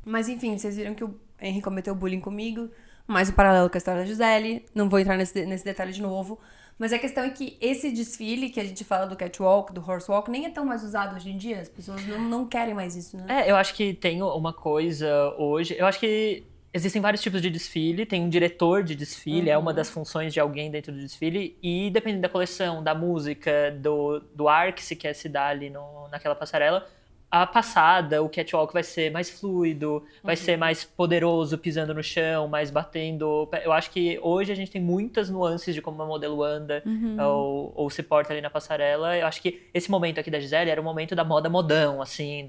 Mas enfim, vocês viram que o Henry cometeu bullying comigo, mais um paralelo com a história da Gisele. Não vou entrar nesse detalhe de novo. Mas a questão é que esse desfile que a gente fala do catwalk, do horsewalk, nem é tão mais usado hoje em dia. As pessoas não querem mais isso, né?
Eu acho que tem uma coisa hoje... Eu acho que existem vários tipos de desfile. Tem um diretor de desfile, é uma das funções de alguém dentro do desfile. E dependendo da coleção, da música, do ar que se quer se dar ali naquela passarela, a passada, o catwalk vai ser mais fluido, vai ser mais poderoso, pisando no chão, mais batendo. Eu acho que hoje a gente tem muitas nuances de como uma modelo anda ou se porta ali na passarela. Eu acho que esse momento aqui da Gisele era o momento da moda modão, assim.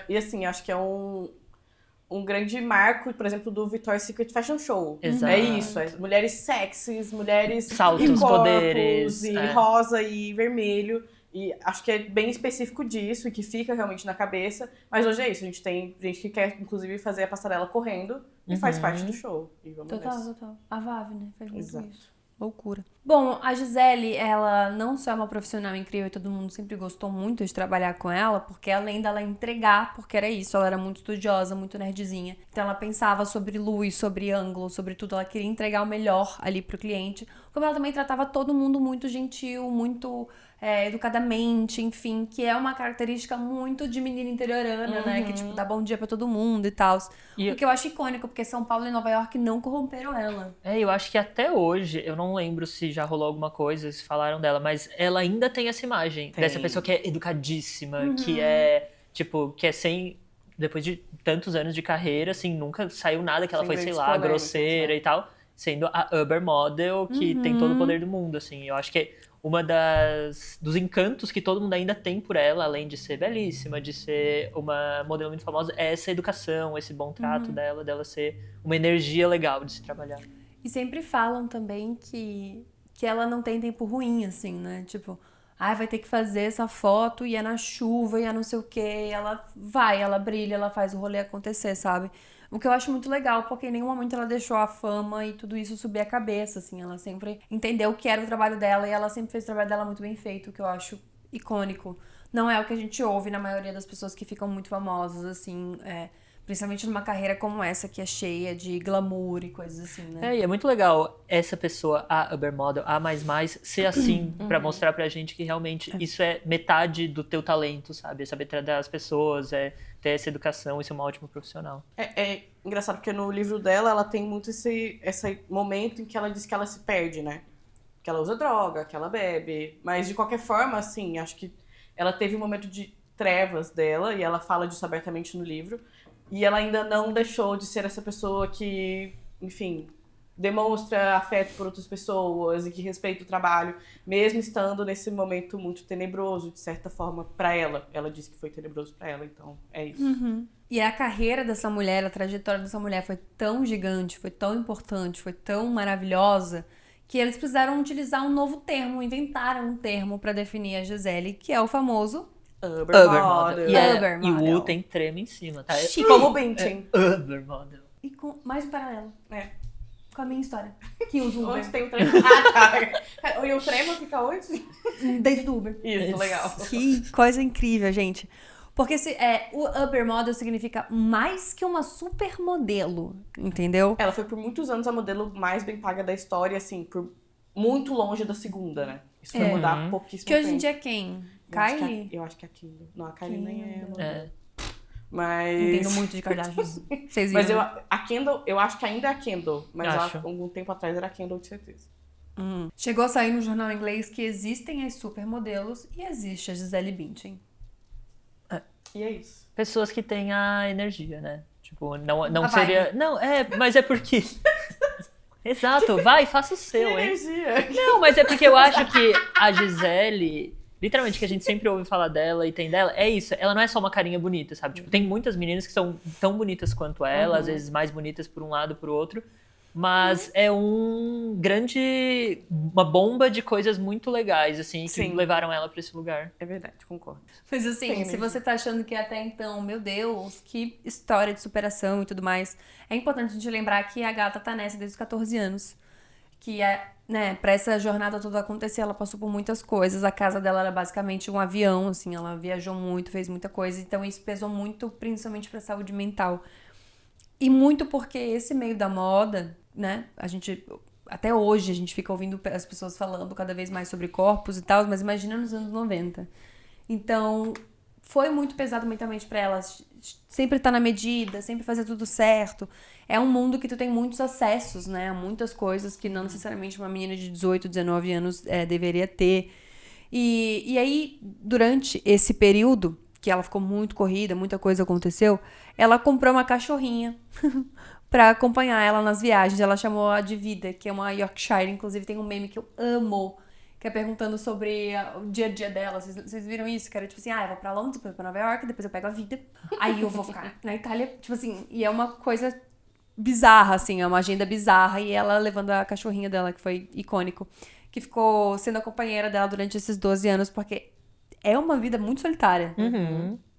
E assim, acho que é um grande marco, por exemplo, do Victoria's Secret Fashion Show.
Exato.
É isso, mulheres sexys, mulheres
Saltos,
e corpos,
poderes,
e rosa e vermelho. E acho que é bem específico disso e que fica realmente na cabeça. Mas hoje é isso, a gente tem gente que quer, inclusive, fazer a passarela correndo e faz parte do show. E vamos nessa.
Total. A Vav, né? Faz muito
Exato.
isso. Loucura. Bom, a Gisele, ela não só é uma profissional incrível e todo mundo sempre gostou muito de trabalhar com ela, porque além dela entregar, porque era isso, ela era muito estudiosa, muito nerdzinha. Então ela pensava sobre luz, sobre ângulo, sobre tudo. Ela queria entregar o melhor ali pro cliente. Como ela também tratava todo mundo muito gentil, muito educadamente, enfim, que é uma característica muito de menina interiorana, né? Que, tipo, dá bom dia pra todo mundo e tal. O que eu acho icônico, porque São Paulo e Nova York não corromperam ela.
Eu acho que até hoje, eu não lembro se já rolou alguma coisa, se falaram dela, mas ela ainda tem essa imagem dessa pessoa que é educadíssima, que é, tipo, que é sem... Depois de tantos anos de carreira, assim, nunca saiu nada que ela
Sem
foi,
grandes
sei lá,
polêmicas,
grosseira
né?
e tal, sendo a Uber Model, que tem todo o poder do mundo, assim. Eu acho que uma dos encantos que todo mundo ainda tem por ela, além de ser belíssima, de ser uma modelo muito famosa, é essa educação, esse bom trato dela ser uma energia legal de se trabalhar.
E sempre falam também que ela não tem tempo ruim, assim, né? Tipo, vai ter que fazer essa foto e é na chuva e é não sei o quê. Ela brilha, ela faz o rolê acontecer, sabe? O que eu acho muito legal, porque em nenhum momento ela deixou a fama e tudo isso subir a cabeça, assim. Ela sempre entendeu o que era o trabalho dela e ela sempre fez o trabalho dela muito bem feito, o que eu acho icônico. Não é o que a gente ouve na maioria das pessoas que ficam muito famosas, assim, principalmente numa carreira como essa, que é cheia de glamour e coisas assim, né?
E é muito legal essa pessoa, a Uber Model, a mais, ser assim, pra mostrar pra gente que realmente isso é metade do teu talento, sabe? É saber tratar as pessoas, ter essa educação e ser uma ótima profissional.
É engraçado porque no livro dela, ela tem muito esse momento em que ela diz que ela se perde, né? que ela usa droga, que ela bebe. Mas, de qualquer forma, assim, acho que ela teve um momento de trevas dela, e ela fala disso abertamente no livro. E ela ainda não deixou de ser essa pessoa que, enfim, demonstra afeto por outras pessoas e que respeita o trabalho, mesmo estando nesse momento muito tenebroso, de certa forma, pra ela. Ela disse que foi tenebroso pra ela, então é isso.
E a carreira dessa mulher, a trajetória dessa mulher foi tão gigante, foi tão importante, foi tão maravilhosa, que eles precisaram utilizar um novo termo, inventaram um termo pra definir a Gisele, que é o famoso
Uber
Uber
model.
model.
Uber
E o
model.
U tem trema em cima, tá?
Chique.
Como o Bintin.
Uber model.
E com mais um paralelo
É.
com a minha história, que usa o
Onde
Uber,
tem o trema? Ah, tá. E o trema fica onde?
dentro do Uber.
Isso, legal.
Que coisa incrível, gente. Porque o Uber Model significa mais que uma supermodelo, entendeu?
Ela foi por muitos anos a modelo mais bem paga da história, assim, por muito longe da segunda, né? Isso vai mudar pouquíssimo
Que hoje em
tempo.
dia é quem?
Eu acho que
Kylie?
Eu acho que é a Kendall. Não, a Kylie nem é modelo.
É.
Mas...
Entendo muito de Kardashians. Vocês
Mas
viram?
a Kendall, eu acho que ainda é a Kendall. Mas há
Acho.
algum tempo atrás era a Kendall, de certeza.
Chegou a sair no jornal inglês que existem as supermodelos e existe a Gisele Bündchen.
E é isso.
Pessoas que têm a energia, né? Tipo, não
A
seria...
vibe.
Não, mas é porque... Exato, vai, faça o seu, hein?
Energia.
Não, mas é porque eu acho que a Gisele, literalmente, que a gente sempre ouve falar dela e tem dela, é isso. Ela não é só uma carinha bonita, sabe? Tipo, tem muitas meninas que são tão bonitas quanto ela, às vezes mais bonitas por um lado, por outro. Mas é uma bomba de coisas muito legais, assim, que
Sim.
levaram ela pra esse lugar.
É verdade, concordo.
Mas assim,
Tem
se
mesmo.
você tá achando que até então, meu Deus, que história de superação e tudo mais, é importante a gente lembrar que a gata tá nessa desde os 14 anos. Que pra essa jornada toda acontecer, ela passou por muitas coisas. A casa dela era basicamente um avião, assim, ela viajou muito, fez muita coisa. Então isso pesou muito, principalmente pra saúde mental. E muito porque esse meio da moda, né, até hoje a gente fica ouvindo as pessoas falando cada vez mais sobre corpos e tal, mas imagina nos anos 90. Então, foi muito pesado mentalmente pra ela sempre estar na medida, sempre fazer tudo certo. É um mundo que tu tem muitos acessos, né, a muitas coisas que não necessariamente uma menina de 18, 19 anos deveria ter. E aí, durante esse período, que ela ficou muito corrida, muita coisa aconteceu, ela comprou uma cachorrinha pra acompanhar ela nas viagens. Ela chamou a de Vida, que é uma Yorkshire. Inclusive tem um meme que eu amo, que é perguntando sobre o dia a dia dela. Vocês viram isso? Que era tipo assim, eu vou pra Londres, depois eu vou pra Nova York, depois eu pego a Vida. Aí eu vou ficar na Itália, tipo assim. E é uma coisa bizarra, assim, é uma agenda bizarra. E ela levando a cachorrinha dela, que foi icônico, que ficou sendo a companheira dela durante esses 12 anos, porque é uma vida muito solitária.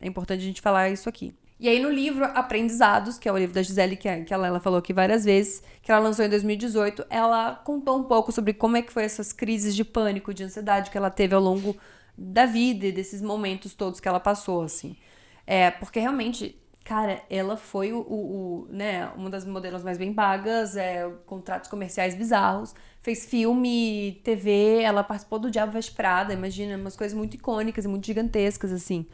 É importante a gente falar isso aqui. E aí no livro Aprendizados, que é o livro da Gisele, que a Lela falou aqui várias vezes, que ela lançou em 2018, ela contou um pouco sobre como é que foi essas crises de pânico, de ansiedade que ela teve ao longo da vida e desses momentos todos que ela passou, assim. Porque realmente, cara, ela foi uma das modelos mais bem pagas, contratos comerciais bizarros, fez filme, TV, ela participou do Diabo Veste Prada, imagina, umas coisas muito icônicas e muito gigantescas, assim.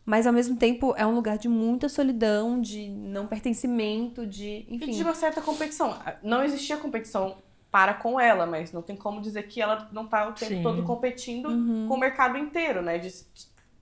Mas, ao mesmo tempo, é um lugar de muita solidão, de não pertencimento, enfim.
E de uma certa competição. Não existia competição para com ela, mas não tem como dizer que ela não tá o tempo todo competindo com o mercado inteiro, né?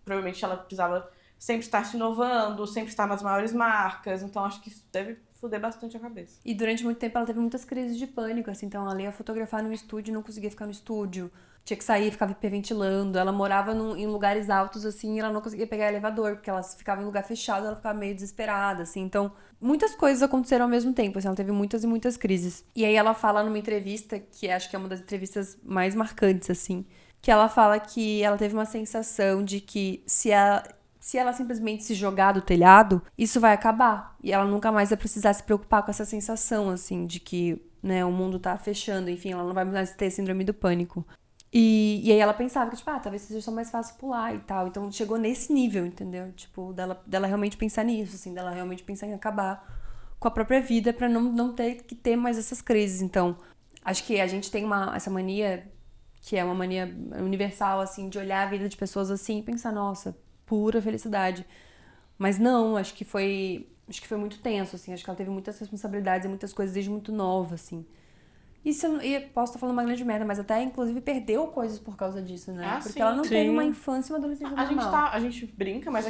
Provavelmente ela precisava sempre estar se inovando, sempre estar nas maiores marcas, então acho que isso deve foder bastante a cabeça.
E durante muito tempo ela teve muitas crises de pânico, assim, então ela ia fotografar no estúdio e não conseguia ficar no estúdio. Tinha que sair, ficava hiperventilando. Ela morava em lugares altos, assim, e ela não conseguia pegar elevador, porque ela ficava em lugar fechado, ela ficava meio desesperada, assim. Então, muitas coisas aconteceram ao mesmo tempo, assim, ela teve muitas e muitas crises. E aí ela fala numa entrevista, que acho que é uma das entrevistas mais marcantes, assim, que ela fala que ela teve uma sensação de que se ela simplesmente se jogar do telhado, isso vai acabar. E ela nunca mais vai precisar se preocupar com essa sensação, assim, de que, né, o mundo tá fechando, enfim, ela não vai mais ter síndrome do pânico. E aí ela pensava que, tipo, talvez seja só mais fácil pular e tal. Então chegou nesse nível, entendeu? Tipo, dela realmente pensar nisso, assim, dela realmente pensar em acabar com a própria vida pra não ter que ter mais essas crises. Então, acho que a gente tem essa mania, que é uma mania universal, assim, de olhar a vida de pessoas assim e pensar, nossa, pura felicidade. Mas não, acho que foi muito tenso, assim. Acho que ela teve muitas responsabilidades e muitas coisas desde muito nova, assim, E posso estar falando uma grande merda, mas até, inclusive, perdeu coisas por causa disso, né?
Ah,
Porque
sim.
ela não teve
Sim.
uma infância e uma adolescência normal.
A gente brinca, mas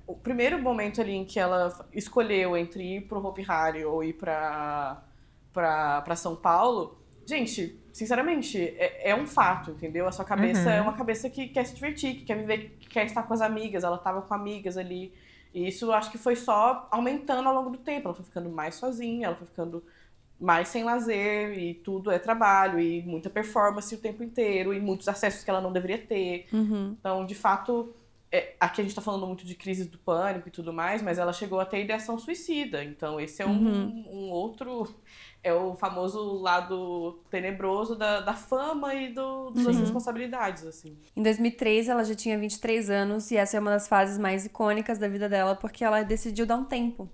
o primeiro momento ali em que ela escolheu entre ir pro Hopi Hari ou ir pra São Paulo, gente, sinceramente, é um fato, entendeu? A sua cabeça é uma cabeça que quer se divertir, que quer viver, que quer estar com as amigas. Ela tava com amigas ali. E isso acho que foi só aumentando ao longo do tempo. Ela foi ficando mais sozinha, ela foi ficando mais sem lazer, e tudo é trabalho, e muita performance o tempo inteiro, e muitos acessos que ela não deveria ter. Então, de fato, aqui a gente tá falando muito de crise do pânico e tudo mais, mas ela chegou a ter ideação suicida. Então, esse é um outro... É o famoso lado tenebroso da fama e das responsabilidades, assim.
Em 2003, ela já tinha 23 anos e essa é uma das fases mais icônicas da vida dela, porque ela decidiu dar um tempo.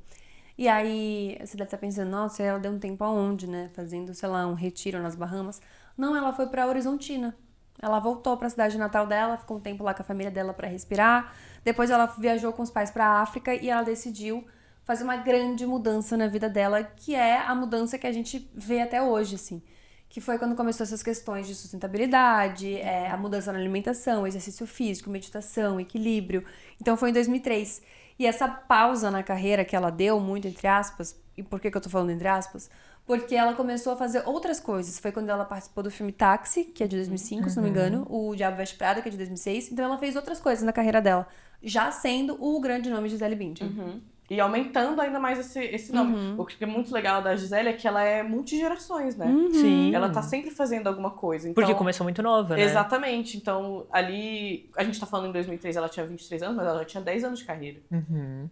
E aí, você deve estar pensando, nossa, ela deu um tempo aonde, né? Fazendo, sei lá, um retiro nas Bahamas. Não, ela foi pra Horizontina. Ela voltou pra cidade natal dela, ficou um tempo lá com a família dela pra respirar. Depois ela viajou com os pais pra África e ela decidiu fazer uma grande mudança na vida dela, que é a mudança que a gente vê até hoje, assim. Que foi quando começou essas questões de sustentabilidade, a mudança na alimentação, exercício físico, meditação, equilíbrio. Então foi em 2003. E essa pausa na carreira que ela deu, muito entre aspas, e por que eu tô falando entre aspas? Porque ela começou a fazer outras coisas. Foi quando ela participou do filme Táxi, que é de 2005, se não me engano, o Diabo Veste Prada, que é de 2006. Então ela fez outras coisas na carreira dela, já sendo o grande nome Gisele Bündchen.
E aumentando ainda mais esse nome. O que é muito legal da Gisele é que ela é multigerações, né?
Sim.
Ela tá sempre fazendo alguma coisa. Então,
Porque começou muito nova, né?
Exatamente. Então, ali... A gente tá falando em 2003, ela tinha 23 anos, mas ela já tinha 10 anos de carreira.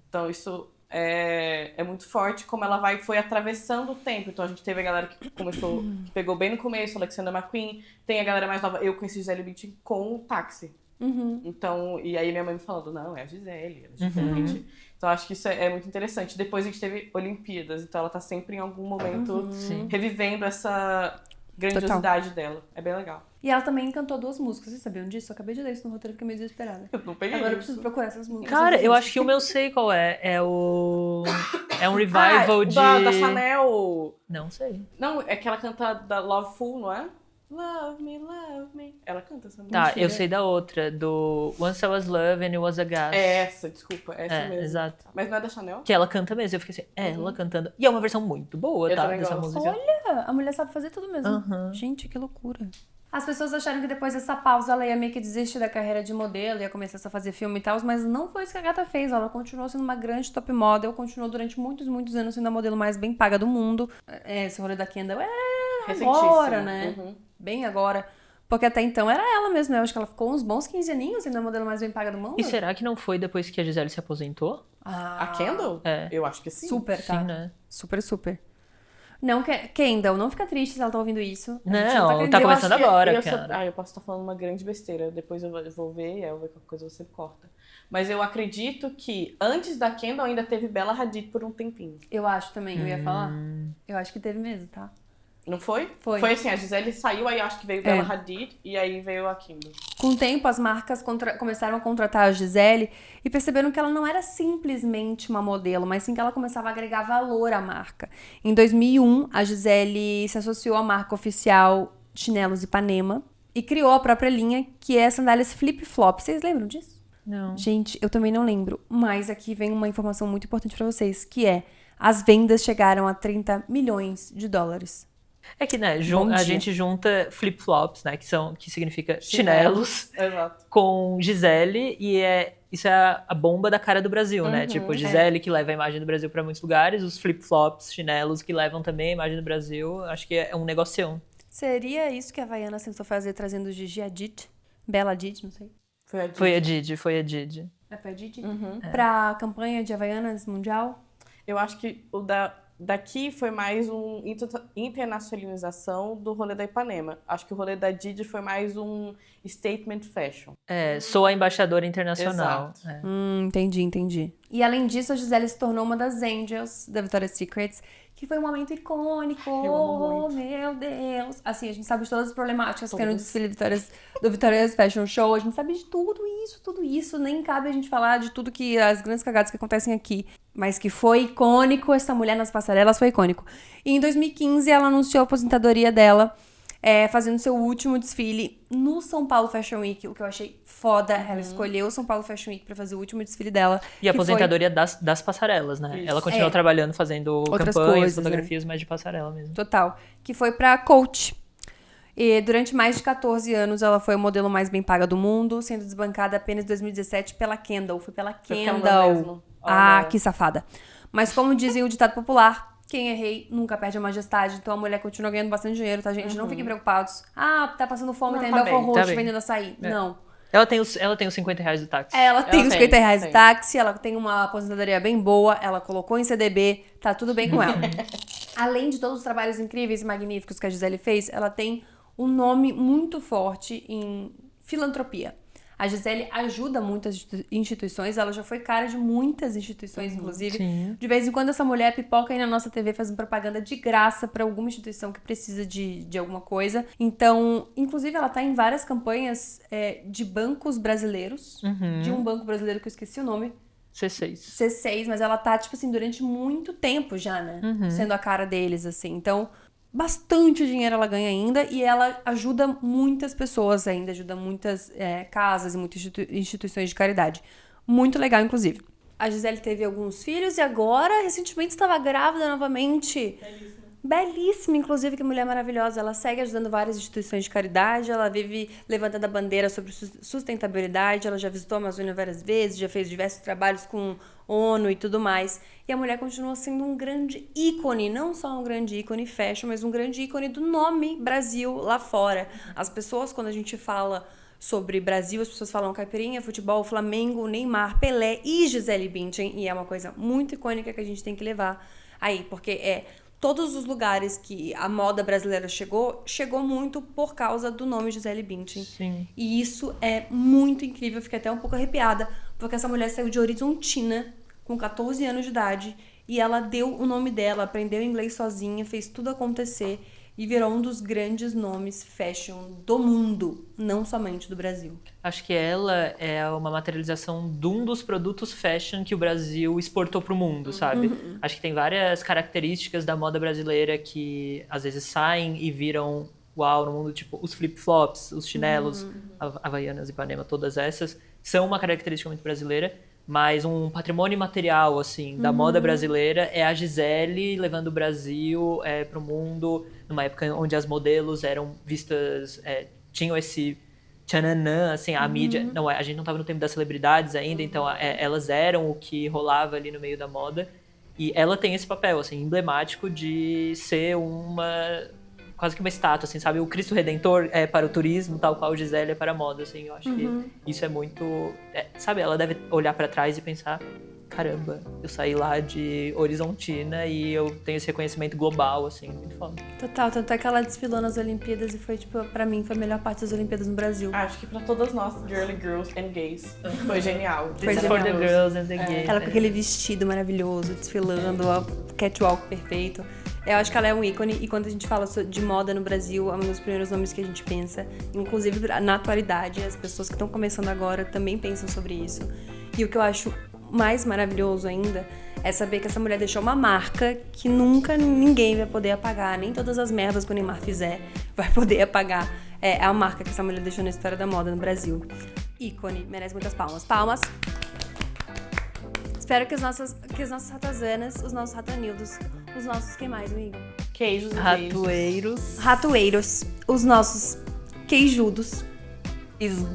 Então, isso é muito forte, como ela foi atravessando o tempo. Então, a gente teve a galera que começou... que pegou bem no começo, Alexander McQueen. Tem a galera mais nova. Eu conheci Gisele Bündchen com o Táxi. Então, e aí minha mãe me falando, não, é a Gisele. Então, acho que isso é muito interessante. Depois a gente teve Olimpíadas, então ela tá sempre em algum momento revivendo essa grandiosidade dela. É bem legal.
E ela também cantou 2 músicas, vocês sabiam disso? Eu acabei de ler isso no roteiro, fiquei meio desesperada.
Eu não peguei
Agora eu
isso.
preciso procurar essas músicas.
Cara, eu acho que o meu sei qual é. É um revival de...
Da Chanel.
Não sei.
Não, é que ela canta da Loveful, não é? Love me. Ela canta essa música.
Tá, eu sei da outra, do Once I Was Love and It Was a Gas.
É essa, desculpa, essa mesmo.
Exato.
Mas não é da Chanel?
Que ela canta mesmo, eu fiquei assim, ela cantando. E é uma versão muito boa,
Eu
tá,
também
dessa
gosto.
música.
Olha, a mulher sabe fazer tudo mesmo. Gente, que loucura. As pessoas acharam que depois dessa pausa ela ia meio que desistir da carreira de modelo, ia começar a fazer filme e tal, mas não foi isso que a gata fez. Ela continuou sendo uma grande top model, continuou durante muitos, muitos anos sendo a modelo mais bem paga do mundo. Esse rolê da Kendall agora, né? Bem agora. Porque até então era ela mesma, né? Eu acho que ela ficou uns bons 15 aninhos sendo a modelo mais bem paga do mundo.
E será que não foi depois que a Gisele se aposentou?
A Kendall?
É.
Eu acho que sim.
Super, tá?
Sim, né?
Super. Não, Kendall, não fica triste se ela tá ouvindo isso. A gente
Não,
querendo
tá
dizer,
começando agora,
eu
cara.
eu posso estar falando uma grande besteira. Depois eu vou ver e aí eu vou ver qualquer coisa você corta. Mas eu acredito que antes da Kendall ainda teve Bella Hadid por um tempinho.
Eu acho também, eu ia falar. Eu acho que teve mesmo, tá?
Não foi?
Foi.
Foi assim, a Gisele saiu, aí acho que veio Bella Hadid e aí veio a Kendall.
Com o tempo, as marcas começaram a contratar a Gisele e perceberam que ela não era simplesmente uma modelo, mas sim que ela começava a agregar valor à marca. Em 2001, a Gisele se associou à marca oficial Chinelos Ipanema e criou a própria linha, que é sandálias flip-flop. Vocês lembram disso?
Não.
Gente, eu também não lembro, mas aqui vem uma informação muito importante pra vocês, que é: as vendas chegaram a 30 milhões de dólares.
É que, né,
Bom
a
dia.
gente junta flip-flops, né, que significa chinelos,
Exato.
com Gisele, e isso é a bomba da cara do Brasil, né? Tipo, Gisele que leva a imagem do Brasil pra muitos lugares, os flip-flops, chinelos que levam também a imagem do Brasil, acho que é um negocião.
Seria isso que a Havaiana tentou fazer, trazendo Gigi Hadid? Bella Hadid, não sei.
Foi a Didi.
Foi a Didi.
Foi a Didi? Pra campanha de Havaianas mundial?
Eu acho que o daqui foi mais uma internacionalização do rolê da Ipanema. Acho que o rolê da Didi foi mais um statement fashion.
Sou a embaixadora internacional.
Exato.
É.
Entendi. E além disso, a Gisele se tornou uma das Angels da Victoria's Secret, que foi um momento icônico.
Eu amo muito.
Meu Deus. Assim, a gente sabe de todas as problemáticas que tem no
Todas.
desfile do Victoria's Fashion Show. A gente sabe de tudo isso. Nem cabe a gente falar de tudo que as grandes cagadas que acontecem aqui. Mas que foi icônico, essa mulher nas passarelas foi icônico. E em 2015, ela anunciou a aposentadoria dela, fazendo seu último desfile no São Paulo Fashion Week, o que eu achei foda. Ela escolheu o São Paulo Fashion Week pra fazer o último desfile dela.
E a aposentadoria das passarelas, né?
Isso.
Ela continuou trabalhando, fazendo
Outras
campanhas,
coisas,
fotografias, mas de passarela mesmo.
Total. Que foi pra Coach. E durante mais de 14 anos, ela foi a modelo mais bem paga do mundo, sendo desbancada apenas em 2017 pela Kendall. Foi pela Kendall.
Mesmo.
Ah,
Olha.
que safada. Mas como dizem o ditado popular, quem é rei nunca perde a majestade. Então a mulher continua ganhando bastante dinheiro, tá, gente? Não fiquem preocupados. Ah, tá passando fome,
Não,
tá em
tá
Belfort
bem,
Roxo,
tá bem.
vendendo açaí. Não.
Ela tem os R$50 do táxi.
Ela tem
Ela
os
tem,
R$50 de
tem.
táxi, ela tem uma aposentadoria bem boa, ela colocou em CDB, tá tudo bem com ela. Além de todos os trabalhos incríveis e magníficos que a Gisele fez, ela tem um nome muito forte em filantropia. A Gisele ajuda muitas instituições, ela já foi cara de muitas instituições, inclusive.
Sim.
De vez em quando essa mulher pipoca aí na nossa TV fazendo propaganda de graça pra alguma instituição que precisa de alguma coisa. Então, inclusive, ela tá em várias campanhas de bancos brasileiros, de um banco brasileiro que eu esqueci o nome,
C6.
C6, mas ela tá, tipo assim, durante muito tempo já, né? Sendo a cara deles, assim. Então, bastante dinheiro ela ganha ainda e ela ajuda muitas pessoas ainda, ajuda muitas casas e muitas instituições de caridade. Muito legal, inclusive. A Gisele teve alguns filhos e agora, recentemente, estava grávida novamente. Belíssima, inclusive, que mulher maravilhosa. Ela segue ajudando várias instituições de caridade, ela vive levantando a bandeira sobre sustentabilidade, ela já visitou a Amazônia várias vezes, já fez diversos trabalhos com ONU e tudo mais. E a mulher continua sendo um grande ícone, não só um grande ícone fashion, mas um grande ícone do nome Brasil lá fora. As pessoas, quando a gente fala sobre Brasil, as pessoas falam caipirinha, futebol, Flamengo, Neymar, Pelé e Gisele Bündchen, e é uma coisa muito icônica que a gente tem que levar aí, porque todos os lugares que a moda brasileira chegou muito por causa do nome Gisele Bündchen.
Sim.
E isso é muito incrível, eu fiquei até um pouco arrepiada, porque essa mulher saiu de Horizontina com 14 anos de idade e ela deu o nome dela, aprendeu inglês sozinha, fez tudo acontecer e virou um dos grandes nomes fashion do mundo, não somente do Brasil.
Acho que ela é uma materialização de um dos produtos fashion que o Brasil exportou pro mundo, sabe? Acho que tem várias características da moda brasileira que às vezes saem e viram uau no mundo, tipo os flip-flops, os chinelos, Havaianas, Ipanema, todas essas, são uma característica muito brasileira. Mas um patrimônio material, assim, da moda brasileira é a Gisele levando o Brasil pro mundo, numa época onde as modelos eram vistas, tinham esse tchananã, assim, a mídia... Não, a gente não estava no tempo das celebridades ainda, então elas eram o que rolava ali no meio da moda. E ela tem esse papel, assim, emblemático de ser quase que uma estátua, assim, sabe? O Cristo Redentor é para o turismo, tal qual o Gisele é para a moda, assim. Eu acho que isso é muito... sabe, ela deve olhar para trás e pensar, caramba, eu saí lá de Horizontina e eu tenho esse reconhecimento global, assim, muito foda.
Total, tanto é que ela desfilou nas Olimpíadas e foi, tipo, pra mim, foi a melhor parte das Olimpíadas no Brasil.
Acho que pra todas nós, girly girls and gays, foi genial.
Foi
This is for the
genial.
girls and the gays.
Ela com aquele vestido maravilhoso, desfilando, o catwalk perfeito. Eu acho que ela é um ícone e quando a gente fala de moda no Brasil, é um dos primeiros nomes que a gente pensa. Inclusive, na atualidade, as pessoas que estão começando agora também pensam sobre isso. E o que eu acho mais maravilhoso ainda é saber que essa mulher deixou uma marca que nunca ninguém vai poder apagar, nem todas as merdas que o Neymar fizer vai poder apagar. É a marca que essa mulher deixou na história da moda no Brasil. Ícone, merece muitas palmas. Palmas! Espero que as nossas ratazanas, os nossos ratanildos, os nossos quem mais, amigo?
Queijos e queijos.
Ratoeiros.
Ratoeiros, os nossos queijudos.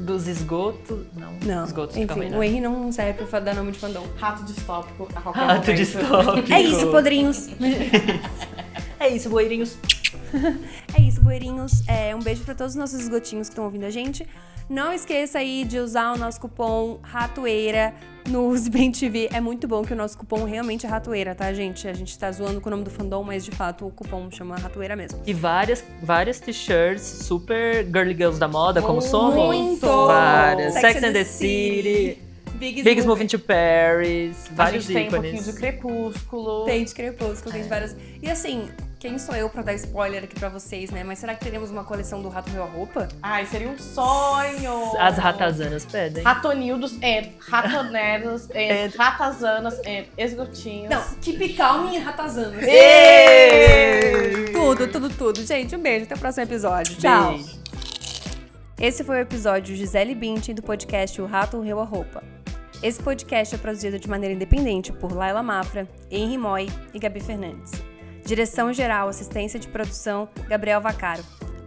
Dos esgotos. Não, esgotos fica
enfim,
ruim, né?
o Henry não serve pra dar nome de fandom.
Rato distópico a qualquer
Rato
momento.
distópico.
É isso, podrinhos.
É isso, boeirinhos.
É isso, boeirinhos. Um beijo pra todos os nossos esgotinhos que estão ouvindo a gente. Não esqueça aí de usar o nosso cupom RATOEIRA no Bem TV. É muito bom que o nosso cupom realmente é RATOEIRA, tá, gente? A gente tá zoando com o nome do fandom, mas de fato o cupom chama RATOEIRA mesmo.
E várias t-shirts super girly girls da moda, como somos.
Muito!
Várias. Sex and the City. Biggest Moving to Paris, vários
a gente tem um
ícones.
pouquinho de Crepúsculo.
Tem de Crepúsculo, tem de vários... E assim, quem sou eu pra dar spoiler aqui pra vocês, né? Mas será que teremos uma coleção do Rato Meu a Roupa?
Ai, seria um sonho!
As ratazanas pedem.
Ratonildos and ratoneros and ratazanas and esgotinhos.
Não, Keep Calm e Ratazanas. Tudo. Gente, um beijo. Até o próximo episódio. Tchau.
Beijo.
Esse foi o episódio Gisele Bündchen do podcast O Rato Riu a Roupa. Esse podcast é produzido de maneira independente por Laila Mafra, Henry Moy e Gabi Fernandes. Direção-geral, assistência de produção, Gabriel Vaccaro.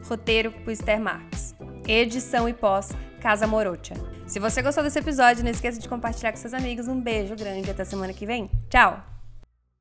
Roteiro, Puister Marques. Edição e pós, Casa Morocha. Se você gostou desse episódio, não esqueça de compartilhar com seus amigos. Um beijo grande e até semana que vem. Tchau!